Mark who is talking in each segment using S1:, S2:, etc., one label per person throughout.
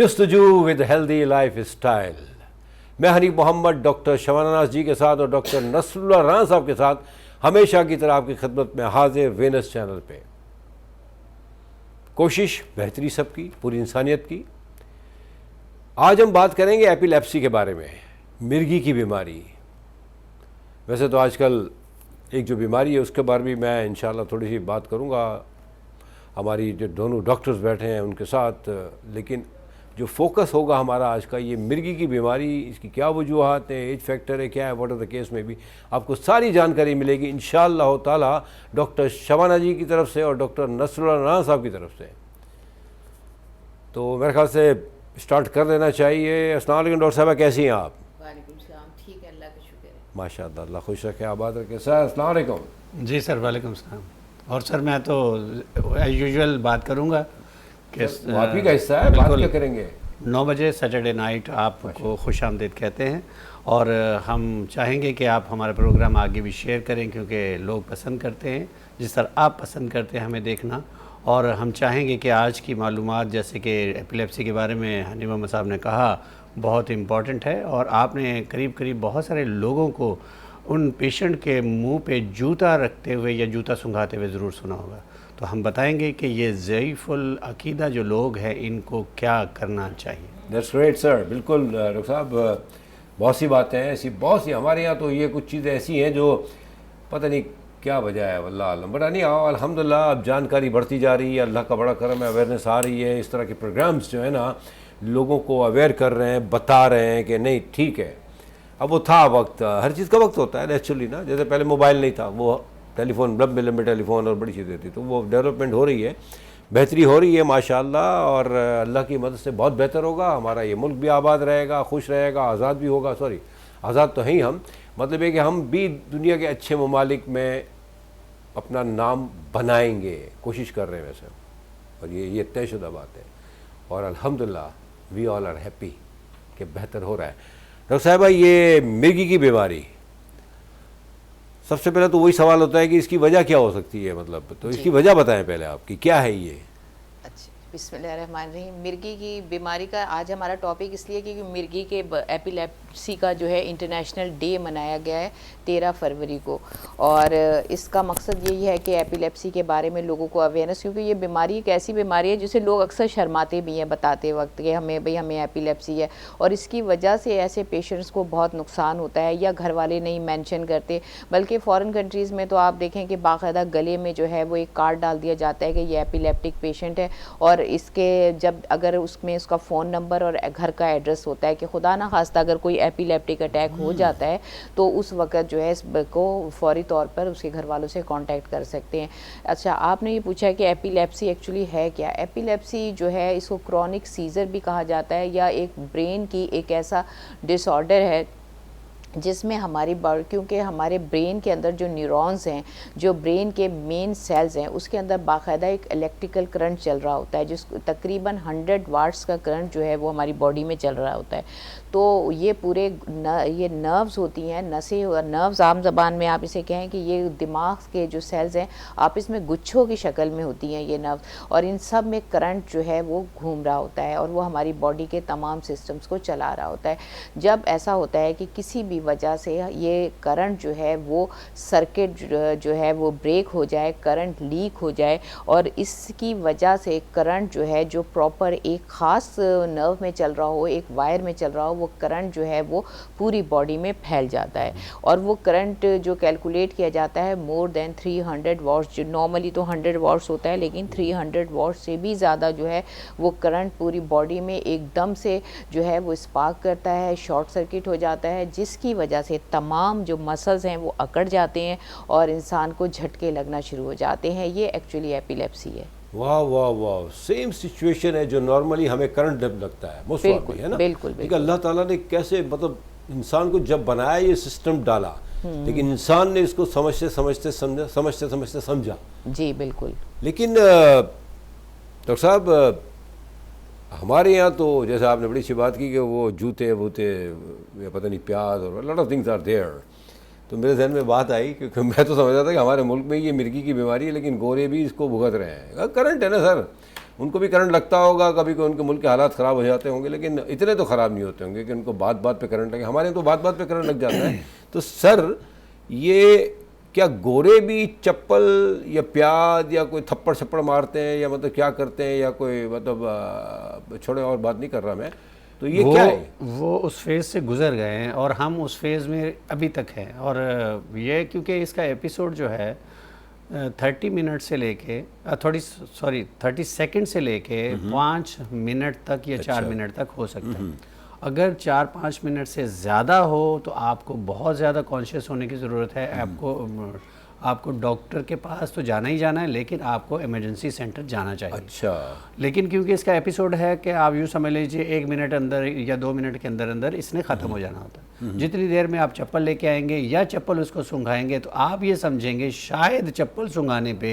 S1: जस्तजू with healthy life style. मैं Hanif Mohammad doctor Shabana नाज जी के साथ और डॉक्टर नसरुल्लाह राना साहब के साथ हमेशा की तरह आपकी खिदमत में हाजिर वेनस चैनल पे। कोशिश बेहतरी सबकी, पूरी इंसानियत की। आज हम बात करेंगे एपिलेप्सी के बारे में, मिर्गी की बीमारी। वैसे तो आजकल एक जो बीमारी है उसके बारे में मैं इंशाल्लाह थोड़ी सी बात करूंगा हमारी जो दोनों डॉक्टर्स बैठे हैं उनके साथ, लेकिन जो फोकस होगा हमारा आज का ये मिर्गी की बीमारी, इसकी क्या वजूहात हैं, एज फैक्टर है, क्या है, व्हाट आर द केस में भी आपको सारी जानकारी मिलेगी इंशाअल्लाह ताला डॉक्टर शबाना जी की तरफ से और डॉक्टर नसरुल्लाह राना साहब की तरफ से। तो मेरे ख्याल से स्टार्ट कर देना चाहिए। अस्सलाम वालेकुम डॉक्टर साहबा, कैसी हैं आप?
S2: वालेकुम सलाम, ठीक है, अल्लाह का शुक्र है।
S1: माशाअल्लाह, अल्लाह खुश रखे, आबाद रखे। सर अस्सलाम वालेकुम।
S3: जी सर, वालेकुम सलाम। और सर मैं तो एज यूजुअल बात करूंगा कि
S1: आप ही का हिस्सा है, बात क्या करेंगे।
S3: 9 बजे सैटरडे नाइट आपको खुश आमदीद कहते हैं और हम चाहेंगे कि आप हमारा प्रोग्राम आगे भी शेयर करें क्योंकि लोग पसंद करते हैं जिस तरह आप पसंद करते हैं हमें देखना। और हम चाहेंगे कि आज की मालूमात जैसे कि एपिलेप्सी के बारे में हनीफ मोहम्मद साहब ने कहा बहुत इम्पॉर्टेंट है और आपने करीब करीब बहुत सारे लोगों को उन पेशेंट के मुंह पे जूता रखते हुए या जूता सूंघाते हुए ज़रूर सुना होगा। तो हम बताएंगे कि ये ज़ईफ़ुल अकीदा जो लोग हैं इनको क्या करना चाहिए।
S1: दैट्स ग्रेट सर, बिल्कुल डॉक्टर साहब, बहुत सी बातें हैं ऐसी, बहुत सी हमारे यहाँ तो ये कुछ चीज़ें ऐसी हैं जो पता नहीं क्या वजह है, वल्लाह आलम। बट नहीं आओ, अल्हम्दुलिल्लाह अब जानकारी बढ़ती जा रही है, अल्लाह का बड़ा करम है, अवेयरनेस आ रही है। इस तरह के प्रोग्राम्स जो है ना लोगों को अवेयर कर रहे हैं, बता रहे हैं कि नहीं ठीक है। अब वो था वक्त, हर चीज़ का वक्त होता है नेचुरली ना, जैसे पहले मोबाइल नहीं था, वो टेलीफोन, लंबे लंबे टेलीफोन और बड़ी चीज़ें थी, तो वो डेवलपमेंट हो रही है, बेहतरी हो रही है माशाल्लाह, और अल्लाह की मदद से बहुत बेहतर होगा। हमारा ये मुल्क भी आबाद रहेगा, खुश रहेगा, आज़ाद भी होगा। सॉरी, आज़ाद तो हैं ही हम, मतलब है कि हम भी दुनिया के अच्छे ममालिक में अपना नाम बनाएंगे, कोशिश कर रहे हैं वैसे, और ये तयशुदा बात है। और अल्हम्दुलिल्लाह वी ऑल आर हैप्पी कि बेहतर हो रहा है। डॉक्टर साहबा, ये मिर्गी की बीमारी, सबसे पहले तो वही सवाल होता है कि इसकी वजह क्या हो सकती है, मतलब तो इसकी वजह बताएं पहले आपकी, क्या है ये।
S2: अच्छा, बिस्मिल्लाहिर्रहमानिर्रहीम। मिर्गी की बीमारी का आज हमारा टॉपिक इसलिए क्योंकि मिर्गी के एपिलेप्सी का जो है इंटरनेशनल डे मनाया गया है 13 फरवरी को, और इसका मकसद यही है कि एपिलेप्सी के बारे में लोगों को अवेयरनेस, क्योंकि ये बीमारी एक ऐसी बीमारी है जिसे लोग अक्सर शर्माते भी हैं बताते वक्त कि हमें एपिलेप्सी है, और इसकी वजह से ऐसे पेशेंट्स को बहुत नुकसान होता है या घर वाले नहीं मेंशन करते, बल्कि फ़ॉरेन कंट्रीज़ में तो आप देखें कि बाकायदा गले में जो है वो एक कार्ड डाल दिया जाता है कि ये एपिलेप्टिक पेशेंट है, और इसके जब अगर उसमें उसका फ़ोन नंबर और घर का एड्रेस होता है कि खुदा ना खास्ता अगर कोई एपिलेप्टिक अटैक हो जाता है तो उस वक्त जो है इसको फौरी तौर पर उसके घर वालों से कांटेक्ट कर सकते हैं। अच्छा, आपने ये पूछा कि एपिलेप्सी एक्चुअली है क्या। एपिलेप्सी जो है इसको क्रॉनिक सीजर भी कहा जाता है, या एक ब्रेन की एक ऐसा डिसऑर्डर है जिसमें हमारी क्योंकि हमारे ब्रेन के अंदर जो न्यूरॉन्स हैं, जो ब्रेन के मेन सेल्स हैं, उसके अंदर बाकायदा एक इलेक्ट्रिकल करंट चल रहा होता है, जिस तकरीबन 100 वाट्स का करंट जो है वो हमारी बॉडी में चल रहा होता है। तो ये पूरे ये नर्व्स होती हैं, नसें, नर्व्स आम ज़बान में आप इसे कहें कि ये दिमाग के जो सेल्स हैं आपस में गुच्छों की शक्ल में होती हैं ये नर्व्स, और इन सब में करंट जो है वो घूम रहा होता है और वो हमारी बॉडी के तमाम सिस्टम्स को चला रहा होता है। जब ऐसा होता है कि किसी भी वजह से ये करंट जो है वो सर्किट जो है वो ब्रेक हो जाए, करंट लीक हो जाए, और इसकी वजह से करंट जो है जो प्रॉपर एक ख़ास नर्व में चल रहा हो, एक वायर में चल रहा हो, वो करंट जो है वो पूरी बॉडी में फैल जाता है, और वो करंट जो कैलकुलेट किया जाता है मोर देन 300 वॉट्स, जो नॉर्मली तो 100 वॉट्स होता है लेकिन 300 वॉट्स से भी ज़्यादा जो है वो करंट पूरी बॉडी में एकदम से जो है वो स्पार्क करता है, शॉर्ट सर्किट हो जाता है, जिसकी वजह से तमाम जो मसल्स हैं वो अकड़ जाते हैं और इंसान को झटके लगना शुरू हो जाते हैं। ये एक्चुअली एपिलेप्सी है।
S1: वाह वाह वाह, सेम सिचुएशन है जो नॉर्मली हमें करंट जब लगता है मोस्ट
S2: बिल्कुल,
S1: है ना।
S2: बिल्कुल,
S1: बिल्कुल। अल्लाह ताला ने कैसे, मतलब इंसान को जब बनाया ये सिस्टम डाला, लेकिन इंसान ने इसको समझते समझते समझा।
S2: जी बिल्कुल।
S1: लेकिन डॉक्टर साहब, हमारे यहाँ तो जैसे आपने बड़ी सी बात की कि वो जूते वूते या पता नहीं प्याज और lot of things are there, तो मेरे जहन में बात आई क्योंकि मैं तो समझ रहा था कि हमारे मुल्क में ये मिर्गी की बीमारी है लेकिन गोरे भी इसको भुगत रहे हैं। करंट है ना सर, उनको भी करंट लगता होगा, कभी कोई उनके मुल्क के हालात ख़राब हो जाते होंगे, लेकिन इतने तो ख़राब नहीं होते होंगे कि उनको बात बात पे करंट लगे। हमारे यहाँ तो बात बात पे करंट लग जाता है। तो सर ये क्या गोरे भी चप्पल या प्याज या कोई थप्पड़ छप्पड़ मारते हैं, या मतलब क्या करते हैं, या कोई मतलब छोड़े, और बात नहीं कर रहा मैं, तो ये क्या है?
S3: वो उस फेज़ से गुजर गए हैं और हम उस फेज़ में अभी तक हैं। और ये क्योंकि इसका एपिसोड जो है 30 मिनट से लेके 30 सेकंड से लेके 5 मिनट तक या 4 मिनट तक हो सकता है। अगर 4-5 मिनट से ज़्यादा हो तो आपको बहुत ज़्यादा कॉन्शियस होने की ज़रूरत है। आपको डॉक्टर के पास तो जाना ही जाना है, लेकिन आपको इमरजेंसी सेंटर जाना चाहिए।
S1: अच्छा।
S3: लेकिन क्योंकि इसका एपिसोड है कि आप यूँ समझ लीजिए 1 मिनट अंदर या 2 मिनट के अंदर अंदर इसने ख़त्म हो जाना होता है। जितनी देर में आप चप्पल लेके आएंगे या चप्पल उसको सूंघाएंगे तो आप ये समझेंगे शायद चप्पल सूंघाने पे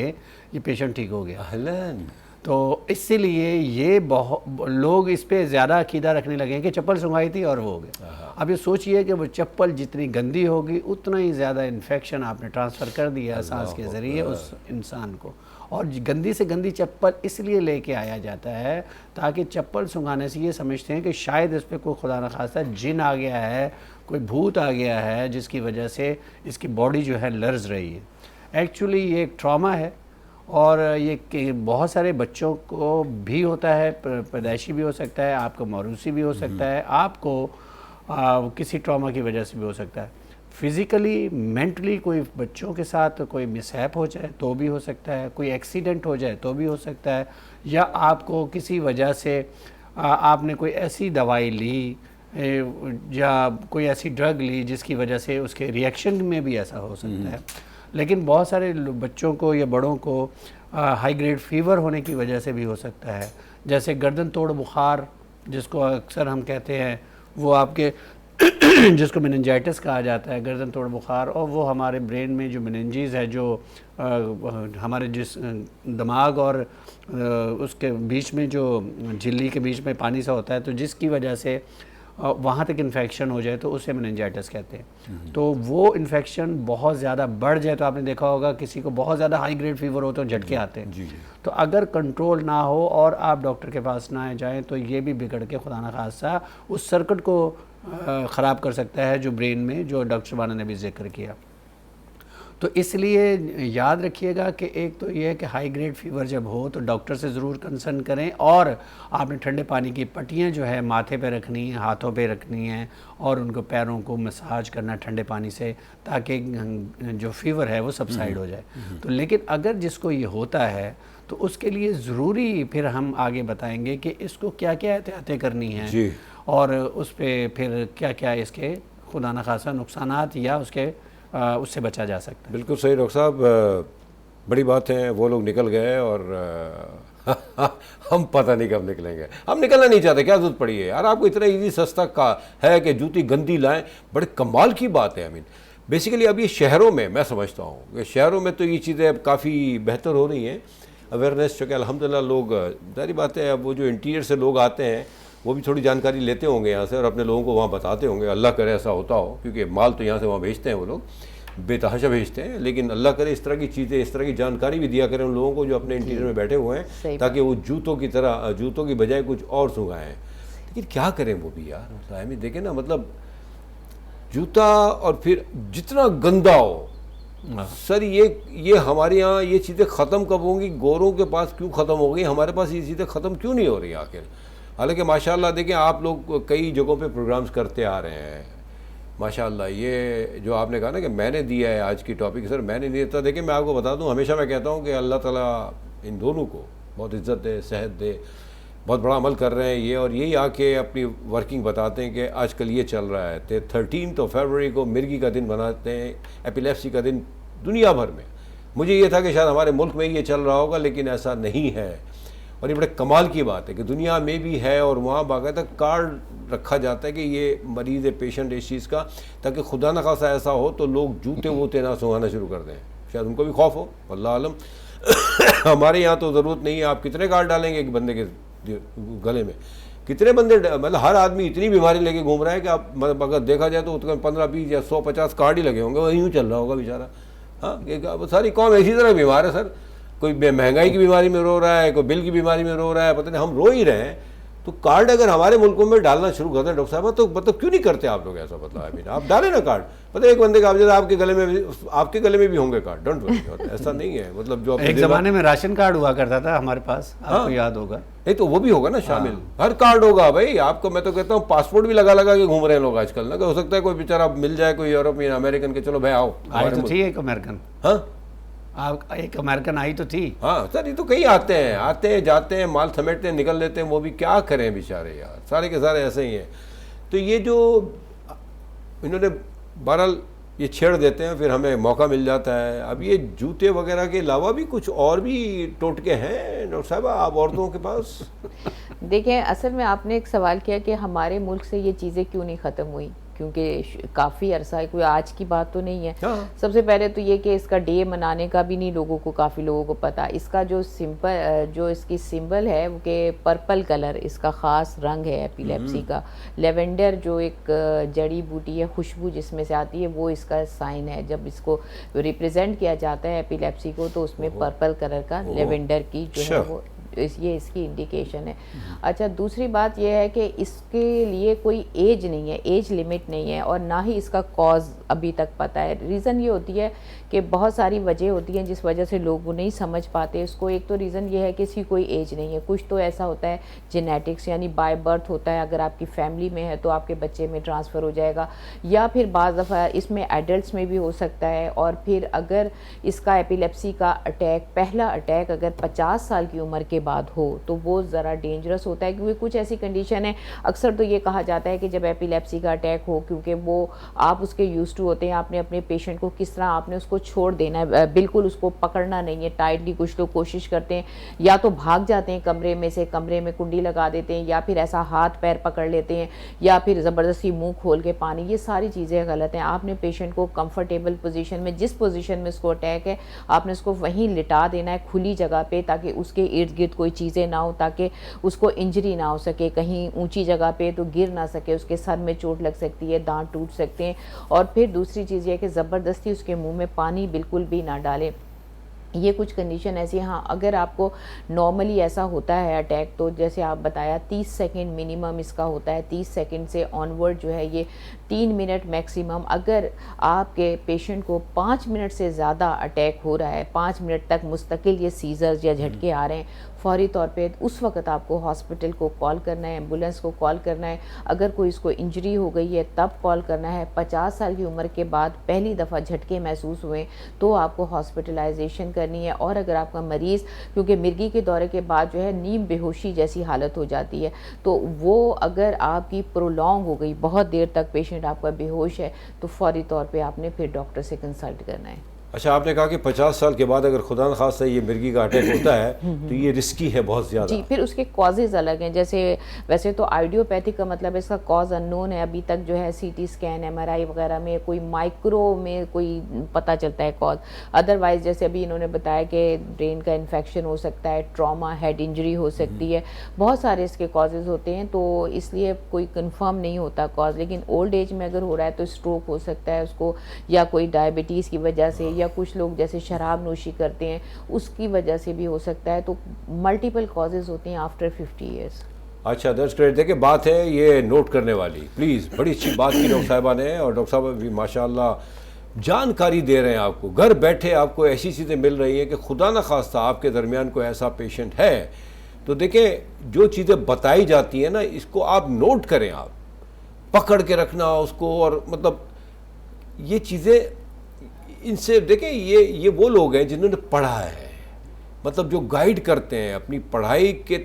S3: ये पेशेंट ठीक हो गया।
S1: अहलन।
S3: तो इसीलिए ये बहुत लोग इस पे ज़्यादा अकीदा रखने लगे हैं कि चप्पल सूंघाई थी और वो हो गया। अब ये सोचिए कि वो चप्पल जितनी गंदी होगी उतना ही ज़्यादा इन्फेक्शन आपने ट्रांसफ़र कर दिया सांस के ज़रिए उस इंसान को। और गंदी से गंदी चप्पल इसलिए लेके आया जाता है ताकि चप्पल सूंघाने से ये समझते हैं कि शायद इस पर कोई खुदा न खास्ता जिन आ गया है, कोई भूत आ गया है, जिसकी वजह से इसकी बॉडी जो है लर्ज रही है। एक्चुअली ये एक ट्रॉमा है और ये बहुत सारे बच्चों को भी होता है, पैदाइशी भी हो सकता है, आपको मौरूसी भी हो सकता है, आपको किसी ट्रॉमा की वजह से भी हो सकता है। फिज़िकली मेंटली कोई बच्चों के साथ कोई मिसहैप हो जाए तो भी हो सकता है, कोई एक्सीडेंट हो जाए तो भी हो सकता है, या आपको किसी वजह से आपने कोई ऐसी दवाई ली या कोई ऐसी ड्रग ली जिसकी वजह से उसके रिएक्शन में भी ऐसा हो सकता है। लेकिन बहुत सारे बच्चों को या बड़ों को हाई ग्रेड फीवर होने की वजह से भी हो सकता है, जैसे गर्दन तोड़ बुखार जिसको अक्सर हम कहते हैं, वो आपके जिसको मेनिंजाइटिस कहा जाता है, गर्दन तोड़ बुखार। और वो हमारे ब्रेन में जो मेनिंजीज है, जो हमारे जिस दिमाग और उसके बीच में जो झिल्ली के बीच में पानी सा होता है, तो जिसकी वजह से वहाँ तक इन्फेक्शन हो जाए तो उसे मेनिंजाइटिस कहते हैं। तो वो इन्फेक्शन बहुत ज़्यादा बढ़ जाए तो आपने देखा होगा किसी को बहुत ज़्यादा हाई ग्रेड फीवर हो तो झटके आते हैं।
S1: जी।
S3: तो अगर कंट्रोल ना हो और आप डॉक्टर के पास ना जाएं तो ये भी बिगड़ के खुदा न खास्ता उस सर्किट को ख़राब कर सकता है जो ब्रेन में, जो डॉक्टर शबाना ने भी जिक्र किया। तो इसलिए याद रखिएगा कि एक तो ये है कि हाई ग्रेड फीवर जब हो तो डॉक्टर से ज़रूर कंसर्न करें, और आपने ठंडे पानी की पट्टियाँ जो है माथे पे रखनी है, हाथों पे रखनी है, और उनको पैरों को मसाज करना ठंडे पानी से ताकि जो फीवर है वो सबसाइड हो जाए। तो लेकिन अगर जिसको ये होता है तो उसके लिए ज़रूरी फिर हम आगे बताएंगे कि इसको क्या क्या एहतियातें करनी हैं
S1: जी।
S3: और उस पर फिर क्या क्या इसके खुदा न खासा नुकसानात या उससे बचा जा सकता है।
S1: बिल्कुल सही डॉक्टर साहब, बड़ी बात है। वो लोग निकल गए और हम पता नहीं कब निकलेंगे। हम निकलना नहीं चाहते, क्या जरूरत पड़ी है यार? आपको इतना इजी सस्ता का है कि जूती गंदी लाएं, बड़े कमाल की बात है। आई मीन बेसिकली अब ये शहरों में, मैं समझता हूँ कि शहरों में तो ये चीज़ें अब काफ़ी बेहतर हो रही हैं, अवेयरनेस चूँकि अल्हम्दुलिल्लाह लोग, सारी बात है, अब वो जो इंटीरियर से लोग आते हैं वो भी थोड़ी जानकारी लेते होंगे यहाँ से और अपने लोगों को वहाँ बताते होंगे। अल्लाह करे ऐसा होता हो, क्योंकि माल तो यहाँ से वहाँ भेजते हैं वो लोग, बेतहाशा भेजते हैं, लेकिन अल्लाह करे इस तरह की चीज़ें, इस तरह की जानकारी भी दिया करें उन लोगों को जो अपने इंटीरियर में बैठे हुए हैं, ताकि वो जूतों की तरह, जूतों की बजाय कुछ और सुंघाएँ। लेकिन क्या करें वो भी यार, हमें देखें ना, मतलब जूता और फिर जितना गंदा हो सर, ये हमारे यहाँ ये चीज़ें ख़त्म कब होंगी? गोरों के पास क्यों ख़त्म हो गई, हमारे पास ये चीज़ें ख़त्म क्यों नहीं हो रही आखिर? हालांकि माशाल्लाह देखें, आप लोग कई जगहों पे प्रोग्राम्स करते आ रहे हैं माशाल्लाह। ये जो आपने कहा ना कि मैंने दिया है आज की टॉपिक, सर मैंने नहीं देता। देखिए मैं आपको बता दूं, हमेशा मैं कहता हूं कि अल्लाह ताला इन दोनों को बहुत इज़्ज़त दे, सेहत दे, बहुत बड़ा अमल कर रहे हैं ये, और यही आके अपनी वर्किंग बताते हैं कि आजकल ये चल रहा है। 13 फरवरी को मिर्गी का दिन मनाते हैं, एपिलेप्सी का दिन दुनिया भर में। मुझे ये था कि शायद हमारे मुल्क में ये चल रहा होगा, लेकिन ऐसा नहीं है। और ये बड़े कमाल की बात है कि दुनिया में भी है, और वहाँ बाकायदा कार्ड रखा जाता है कि ये मरीज़ है, पेशेंट है इस चीज़ का, ताकि खुदा न खासा ऐसा हो तो लोग जूते वूते ना सुंघाना शुरू कर दें। शायद उनको भी खौफ हो, अल्लाह आलम। हमारे यहाँ तो ज़रूरत नहीं है। आप कितने कार्ड डालेंगे एक बंदे के गले में? कितने बंदे, मतलब हर आदमी इतनी बीमारी लेके घूम रहा है कि आप मतलब अगर देखा जाए तो उसमें 15-20 या 100-50 कार्ड ही लगे होंगे, वही यूँ चल रहा होगा बेचारा। हाँ, सारी कौम इसी तरह बीमार है सर। कोई महंगाई की बीमारी में रो रहा है, कोई बिल की बीमारी में रो रहा है, पता नहीं, हम रो ही रहे हैं। तो कार्ड अगर हमारे मुल्कों में डालना शुरू करते हैं डॉक्टर साहब, तो मतलब क्यों नहीं करते आप लोग ऐसा? मतलब आई मीन आप डालें ना कार्ड, मतलब एक बंदे का आपके गले में भी होंगे कार्ड, डोंट वरी, ऐसा नहीं है। मतलब जो
S3: एक ज़माने में राशन कार्ड हुआ करता था हमारे पास, आपको याद होगा।
S1: नहीं तो वो भी होगा ना शामिल, हर कार्ड होगा भाई आपको। मैं तो कहता हूँ पासपोर्ट भी लगा के घूम रहे हैं लोग आजकल ना, हो सकता है कोई बेचारा मिल जाए, कोई यूरोपियन अमेरिकन के, चलो भाई आओ।
S3: आई तो थी एक अमेरिकन,
S1: हाँ
S3: एक अमेरिकन आई तो थी।
S1: हाँ सर, ये तो कई आते हैं जाते हैं, माल समेटते हैं, निकल लेते हैं, वो भी क्या करें बेचारे यार, सारे के सारे ऐसे ही हैं। तो ये जो इन्होंने बहरहाल ये छेड़ देते हैं, फिर हमें मौका मिल जाता है। अब ये जूते वगैरह के अलावा भी कुछ और भी टोटके हैं डॉक्टर साहब आप औरतों के पास?
S2: देखिए, असल में आपने एक सवाल किया कि हमारे मुल्क से ये चीज़ें क्यों नहीं ख़त्म हुई, क्योंकि काफ़ी अरसा है, कोई आज की बात तो नहीं है। सबसे पहले तो ये कि इसका डे मनाने का भी नहीं लोगों को, काफ़ी लोगों को पता। इसका जो जो इसकी सिंबल है वो कि पर्पल कलर इसका ख़ास रंग है एपिलेप्सी का। लेवेंडर जो एक जड़ी बूटी है, खुशबू जिसमें से आती है, वो इसका साइन है। जब इसको रिप्रेजेंट किया जाता है एपिलेप्सी को, तो उसमें पर्पल कलर का लेवेंडर की जो है वो ये इसकी इंडिकेशन है। अच्छा, दूसरी बात यह है कि इसके लिए कोई एज नहीं है, एज लिमिट नहीं है, और ना ही इसका कॉज अभी तक पता है। रीज़न ये होती है कि बहुत सारी वजह होती हैं जिस वजह से लोग वो नहीं समझ पाते इसको। एक तो रीज़न ये है कि इसकी कोई एज नहीं है, कुछ तो ऐसा होता है जेनेटिक्स यानी बाय बर्थ होता है, अगर आपकी फैमिली में है तो आपके बच्चे में ट्रांसफ़र हो जाएगा, या फिर बाज़ दफ़ा इसमें एडल्ट्स में भी हो सकता है। और फिर अगर इसका एपिलेप्सी का अटैक, पहला अटैक अगर 50 साल की उम्र के बाद हो तो वो ज़रा डेंजरस होता है, क्योंकि कुछ ऐसी कंडीशन है, अक्सर तो ये कहा जाता है कि जब एपिलेप्सी का अटैक हो, क्योंकि वो आप उसके यूज़ टू होते हैं, आपने अपने पेशेंट को किस तरह आपने उसको छोड़ देना है, बिल्कुल उसको पकड़ना नहीं है टाइटली। कुछ लोग कोशिश करते हैं या तो भाग जाते हैं कमरे में से, कमरे में कुंडी लगा देते हैं, या फिर ऐसा हाथ पैर पकड़ लेते हैं, या फिर ज़बरदस्ती मुंह खोल के पानी। ये सारी चीज़ें गलत हैं। आपने पेशेंट को कंफर्टेबल पोजीशन में, जिस पोजीशन में उसको अटैक है, आपने उसको वहीं लिटा देना है खुली जगह पे, ताकि उसके इर्द गिर्द कोई चीज़ें ना हो, ताकि उसको इंजरी ना हो सके। कहीं ऊंची जगह पे तो गिर ना सके, उसके सर में चोट लग सकती है, दांत टूट सकते हैं। और फिर दूसरी चीज़ ये है कि ज़बरदस्ती उसके मुंह में पानी बिल्कुल भी ना डालें। ये कुछ कंडीशन ऐसी है। हाँ, अगर आपको नॉर्मली ऐसा होता है अटैक, तो जैसे आप बताया 30 सेकंड मिनिमम इसका होता है, 30 सेकंड से ऑनवर्ड जो है ये 3 मिनट मैक्सिमम। अगर आपके पेशेंट को 5 मिनट से ज़्यादा अटैक हो रहा है, 5 मिनट तक मुस्तकिल ये सीजर्स या झटके आ रहे हैं, फौरी तौर पे उस वक्त आपको हॉस्पिटल को कॉल करना है, एम्बुलेंस को कॉल करना है। अगर कोई इसको इंजरी हो गई है तब कॉल करना है। 50 साल की उम्र के बाद पहली दफ़ा झटके महसूस हुए तो आपको हॉस्पिटलाइजेशन करनी है। और अगर आपका मरीज़, क्योंकि मिर्गी के दौरे के बाद जो है नीम बेहोशी जैसी हालत हो जाती है, तो वो अगर आपकी प्रोलॉन्ग हो गई, बहुत देर तक पेशेंट आपका बेहोश है, तो फौरी तौर पे आपने फिर डॉक्टर से कंसल्ट करना है।
S1: अच्छा, आपने कहा कि 50 साल के बाद अगर खुदा न खास्ता ये मिर्गी का अटैक होता है तो ये रिस्की है बहुत ज़्यादा।
S2: जी, फिर उसके कॉजेज़ अलग हैं। जैसे वैसे तो आइडियोपैथिक का मतलब इसका कॉज अननोन है अभी तक, जो है सीटी स्कैन, एमआरआई वगैरह में कोई माइक्रो में कोई पता चलता है कॉज। अदरवाइज जैसे अभी इन्होंने बताया कि ब्रेन का इन्फेक्शन हो सकता है, ट्रॉमा, हेड इंजरी हो सकती है, बहुत सारे इसके कॉजेज़ होते हैं, तो इसलिए कोई कंफर्म नहीं होता कॉज। लेकिन ओल्ड एज में अगर हो रहा है तो स्ट्रोक हो सकता है उसको, या कोई डायबिटीज़ की वजह से, या कुछ लोग जैसे शराब नोशी करते हैं उसकी वजह से भी हो सकता है। तो मल्टीपल कॉजेज़ होते हैं आफ्टर 50 ईयर्स।
S1: अच्छा दर्ज कर देखिए, बात है ये नोट करने वाली, प्लीज़, बड़ी अच्छी बात की डॉक्टर साहिबा ने, और डॉक्टर साहब भी माशाल्लाह जानकारी दे रहे हैं आपको। घर बैठे आपको ऐसी चीज़ें मिल रही हैं कि खुदा न खास्ता आपके दरमियान कोई ऐसा पेशेंट है तो देखिए जो चीज़ें बताई जाती हैं ना, इसको आप नोट करें, आप पकड़ के रखना उसको। और मतलब ये चीज़ें इनसे देखिए, ये वो लोग हैं जिन्होंने पढ़ा है, मतलब जो गाइड करते हैं अपनी पढ़ाई के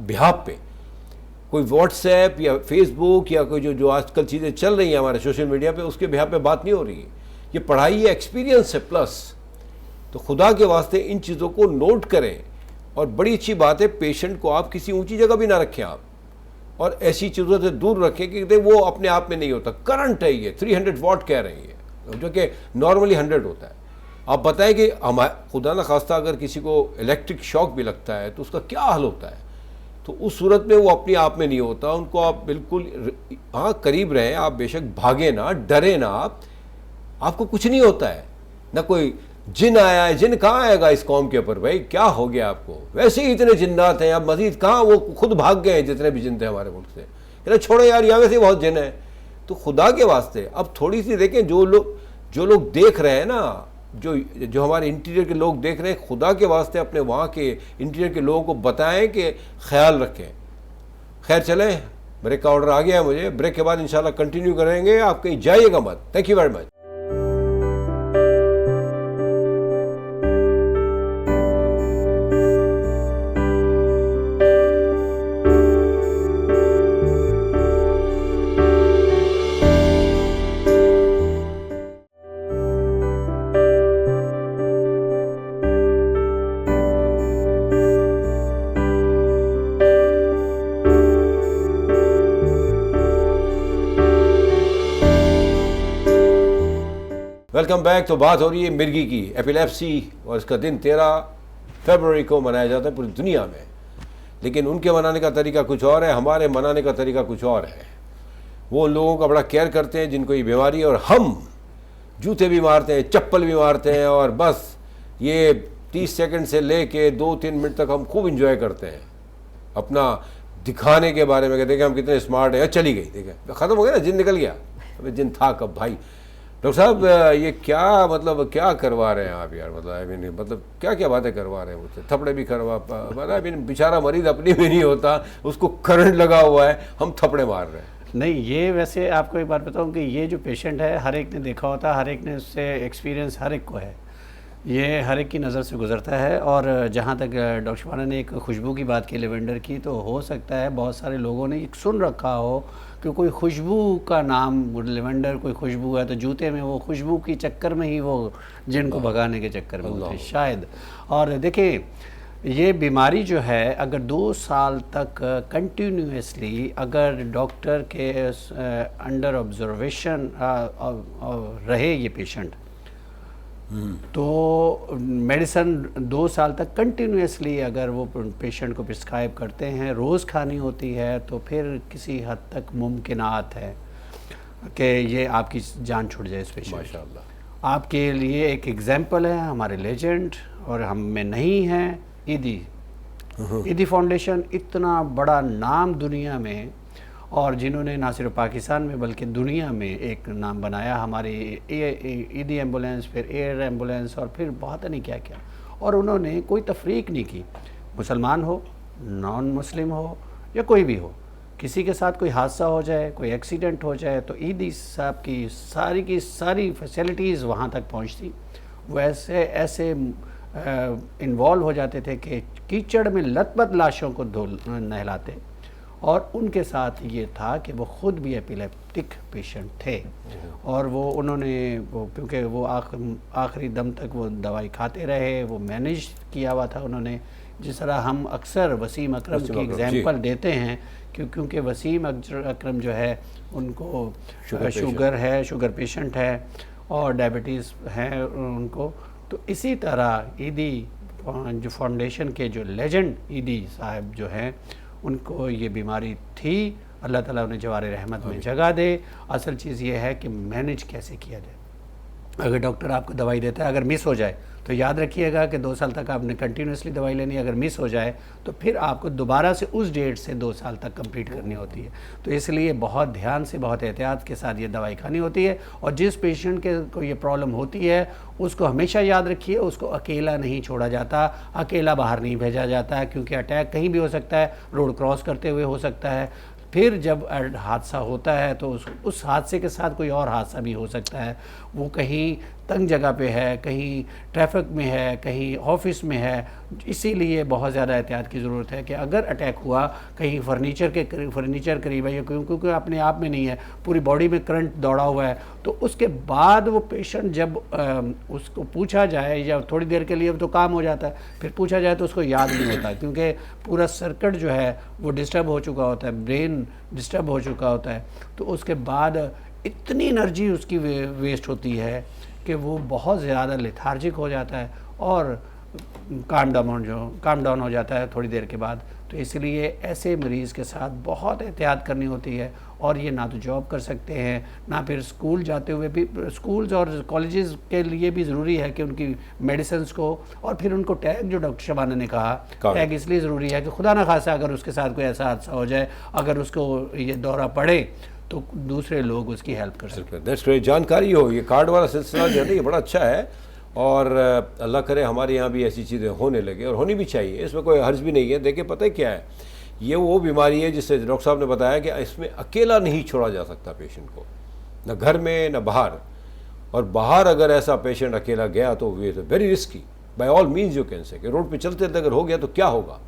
S1: बिहाफ पे। कोई व्हाट्सएप या फेसबुक या कोई जो आजकल चीज़ें चल रही हैं हमारे सोशल मीडिया पे, उसके बिहाफ पे बात नहीं हो रही है। ये पढ़ाई है, एक्सपीरियंस है प्लस। तो खुदा के वास्ते इन चीज़ों को नोट करें। और बड़ी अच्छी बात है, पेशेंट को आप किसी ऊंची जगह भी ना रखें आप, और ऐसी चीज़ों से दूर रखें कि वो अपने आप में नहीं होता। करंट है ये 300 वाट कह रहे हैं, जो कि नॉर्मली 100 होता है। आप बताएं कि खुदा न खास्ता अगर किसी को इलेक्ट्रिक शॉक भी लगता है तो उसका क्या हाल होता है। तो उस सूरत में वो अपने आप में नहीं होता, उनको आप बिल्कुल हाँ करीब रहें, आप बेशक भागें ना, डरें ना, आपको कुछ नहीं होता है, ना कोई जिन आया है, जिन कहाँ आएगा इस कौम के ऊपर? भाई क्या हो गया आपको? वैसे ही इतने जिन्नात हैं, अब मजीद कहाँ, वो खुद भाग गए हैं जितने भी जिन थे हमारे मुल्क से। कहते छोड़ो यार, यहाँ वैसे बहुत जिन है। तो खुदा के वास्ते अब थोड़ी सी देखें, जो लोग देख रहे हैं ना, जो हमारे इंटीरियर के लोग देख रहे हैं, खुदा के वास्ते अपने वहाँ के इंटीरियर के लोगों को बताएं कि ख्याल रखें। खैर चलें, ब्रेक का ऑर्डर आ गया है मुझे, ब्रेक के बाद इंशाल्लाह कंटिन्यू करेंगे, आप कहीं जाइएगा मत। Thank you very much. Welcome back. तो बात हो रही है मिर्गी की, एपिलेप्सी, और इसका दिन 13 फरवरी को मनाया जाता है पूरी दुनिया में। लेकिन उनके मनाने का तरीका कुछ और है, हमारे मनाने का तरीका कुछ और है। वो लोगों का बड़ा केयर करते हैं जिनको ये बीमारी है, और हम जूते भी मारते हैं, चप्पल भी मारते हैं, और बस ये 30 सेकंड से ले कर 2-3 मिनट तक हम खूब इंजॉय करते हैं अपना दिखाने के बारे में कि देखें हम कितने स्मार्ट हैं। चली गई, देखें ख़त्म हो गया ना, जिन निकल गया। अबे जिन था कब भाई? डॉक्टर साहब ये क्या मतलब क्या करवा रहे हैं आप यार? मतलब आई मीन मतलब क्या क्या बातें करवा रहे हैं मुझसे? थपड़े भी करवा, मतलब आई मीन बेचारा मरीज अपनी भी नहीं होता, उसको करंट लगा हुआ है, हम थपड़े मार रहे हैं।
S3: नहीं, ये वैसे आपको एक बात बताऊं कि ये जो पेशेंट है हर एक ने देखा होता है, हर एक ने उससे एक्सपीरियंस हर एक को है, ये हर एक की नज़र से गुजरता है। और जहाँ तक डॉक्टर शबाना ने एक खुशबू की बात की, लेवेंडर की, तो हो सकता है बहुत सारे लोगों ने सुन रखा हो कि कोई खुशबू का नाम लेवेंडर, कोई खुशबू है, तो जूते में वो खुशबू की चक्कर में ही वो जिनको भगाने के चक्कर में होते शायद। और देखिए ये बीमारी जो है अगर 2 साल तक कंटिन्यूसली अगर डॉक्टर के अंडर ऑब्जर्वेशन रहे ये पेशेंट, तो मेडिसन 2 साल तक कंटिन्यूसली अगर वो पेशेंट को प्रिस्क्राइब करते हैं, रोज़ खानी होती है, तो फिर किसी हद तक मुमकिनात है कि ये आपकी जान छूट जाए इस पेशेंट।
S1: माशाल्लाह।
S3: आपके लिए एक एग्जांपल है हमारे लेजेंड, और हम में नहीं है ईदी फाउंडेशन, इतना बड़ा नाम दुनिया में, और जिन्होंने ना सिर्फ पाकिस्तान में बल्कि दुनिया में एक नाम बनाया। हमारी ईदी एम्बुलेंस, फिर एयर एम्बुलेंस, और फिर बहुत नहीं क्या क्या। और उन्होंने कोई तफरीक नहीं की, मुसलमान हो, नॉन मुस्लिम हो, या कोई भी हो, किसी के साथ कोई हादसा हो जाए, कोई एक्सीडेंट हो जाए, तो ईदी साहब की सारी फैसिलिटीज़ वहाँ तक पहुँचती। वैसे ऐसे इन्वॉल्व हो जाते थे कि कीचड़ में लथपथ लाशों को नहलाते। और उनके साथ ये था कि वो ख़ुद भी एपिलेप्टिक पेशेंट थे, और उन्होंने क्योंकि वो आखिरी दम तक वो दवाई खाते रहे, वो मैनेज किया हुआ था उन्होंने। जिस तरह हम अक्सर वसीम अकरम की एग्जांपल देते हैं, क्योंकि वसीम अकरम जो है उनको शुगर है, शुगर पेशेंट है, और डायबिटीज़ है उनको। तो इसी तरह ईदी जो फाउंडेशन के जो लेजेंड ईदी साहब जो हैं, उनको ये बीमारी थी। अल्लाह ताला उन्हें जवार रहमत में जगह दे। असल चीज़ ये है कि मैनेज कैसे किया जाए। अगर डॉक्टर आपको दवाई देता है, अगर मिस हो जाए तो याद रखिएगा कि 2 साल तक आपने कंटिन्यूसली दवाई लेनी है। अगर मिस हो जाए तो फिर आपको दोबारा से उस डेट से 2 साल तक कंप्लीट करनी होती है। तो इसलिए बहुत ध्यान से, बहुत एहतियात के साथ ये दवाई खानी होती है। और जिस पेशेंट के को ये प्रॉब्लम होती है उसको हमेशा याद रखिए, उसको अकेला नहीं छोड़ा जाता, अकेला बाहर नहीं भेजा जाता, क्योंकि अटैक कहीं भी हो सकता है, रोड क्रॉस करते हुए हो सकता है। फिर जब हादसा होता है तो उस हादसे के साथ कोई और हादसा भी हो सकता है। वो कहीं तंग जगह पे है, कहीं ट्रैफिक में है, कहीं ऑफिस में है। इसीलिए बहुत ज़्यादा एहतियात की ज़रूरत है कि अगर अटैक हुआ कहीं फर्नीचर करीब है, क्योंकि अपने आप में नहीं है, पूरी बॉडी में करंट दौड़ा हुआ है, तो उसके बाद वो पेशेंट जब उसको पूछा जाए, या थोड़ी देर के लिए तो काम हो जाता है, फिर पूछा जाए तो उसको याद नहीं होता, क्योंकि पूरा सर्किट जो है वो डिस्टर्ब हो चुका होता है, ब्रेन डिस्टर्ब हो चुका होता है। तो उसके बाद इतनी एनर्जी उसकी वेस्ट होती है कि वो बहुत ज़्यादा लेथार्जिक हो जाता है, और काम डाउन हो जाता है थोड़ी देर के बाद। तो इसलिए ऐसे मरीज़ के साथ बहुत एहतियात करनी होती है। और ये ना तो जॉब कर सकते हैं, ना फिर स्कूल जाते हुए भी, स्कूल्स और कॉलेजेस के लिए भी ज़रूरी है कि उनकी मेडिसिन को, और फिर उनको टैग, जो डॉक्टर शबाना ने कहा, टैग इसलिए ज़रूरी है कि खुदा न खासा अगर उसके साथ कोई ऐसा हादसा हो जाए, अगर उसको ये दौरा पड़े तो दूसरे लोग उसकी हेल्प कर सकते हैं।
S1: दैट्स ग्रेट जानकारी हो। ये कार्ड वाला सिलसिला जो है ना, ये बड़ा अच्छा है, और अल्लाह करे हमारे यहाँ भी ऐसी चीज़ें होने लगे, और होनी भी चाहिए, इसमें कोई हर्ज भी नहीं है। देखिए पता है क्या है, ये वो बीमारी है जिससे डॉक्टर साहब ने बताया कि इसमें अकेला नहीं छोड़ा जा सकता पेशेंट को, न घर में न बाहर। और बाहर अगर ऐसा पेशेंट अकेला गया तो वे very risky, by all means you can say कि रोड पे चलते अगर हो गया तो क्या होगा।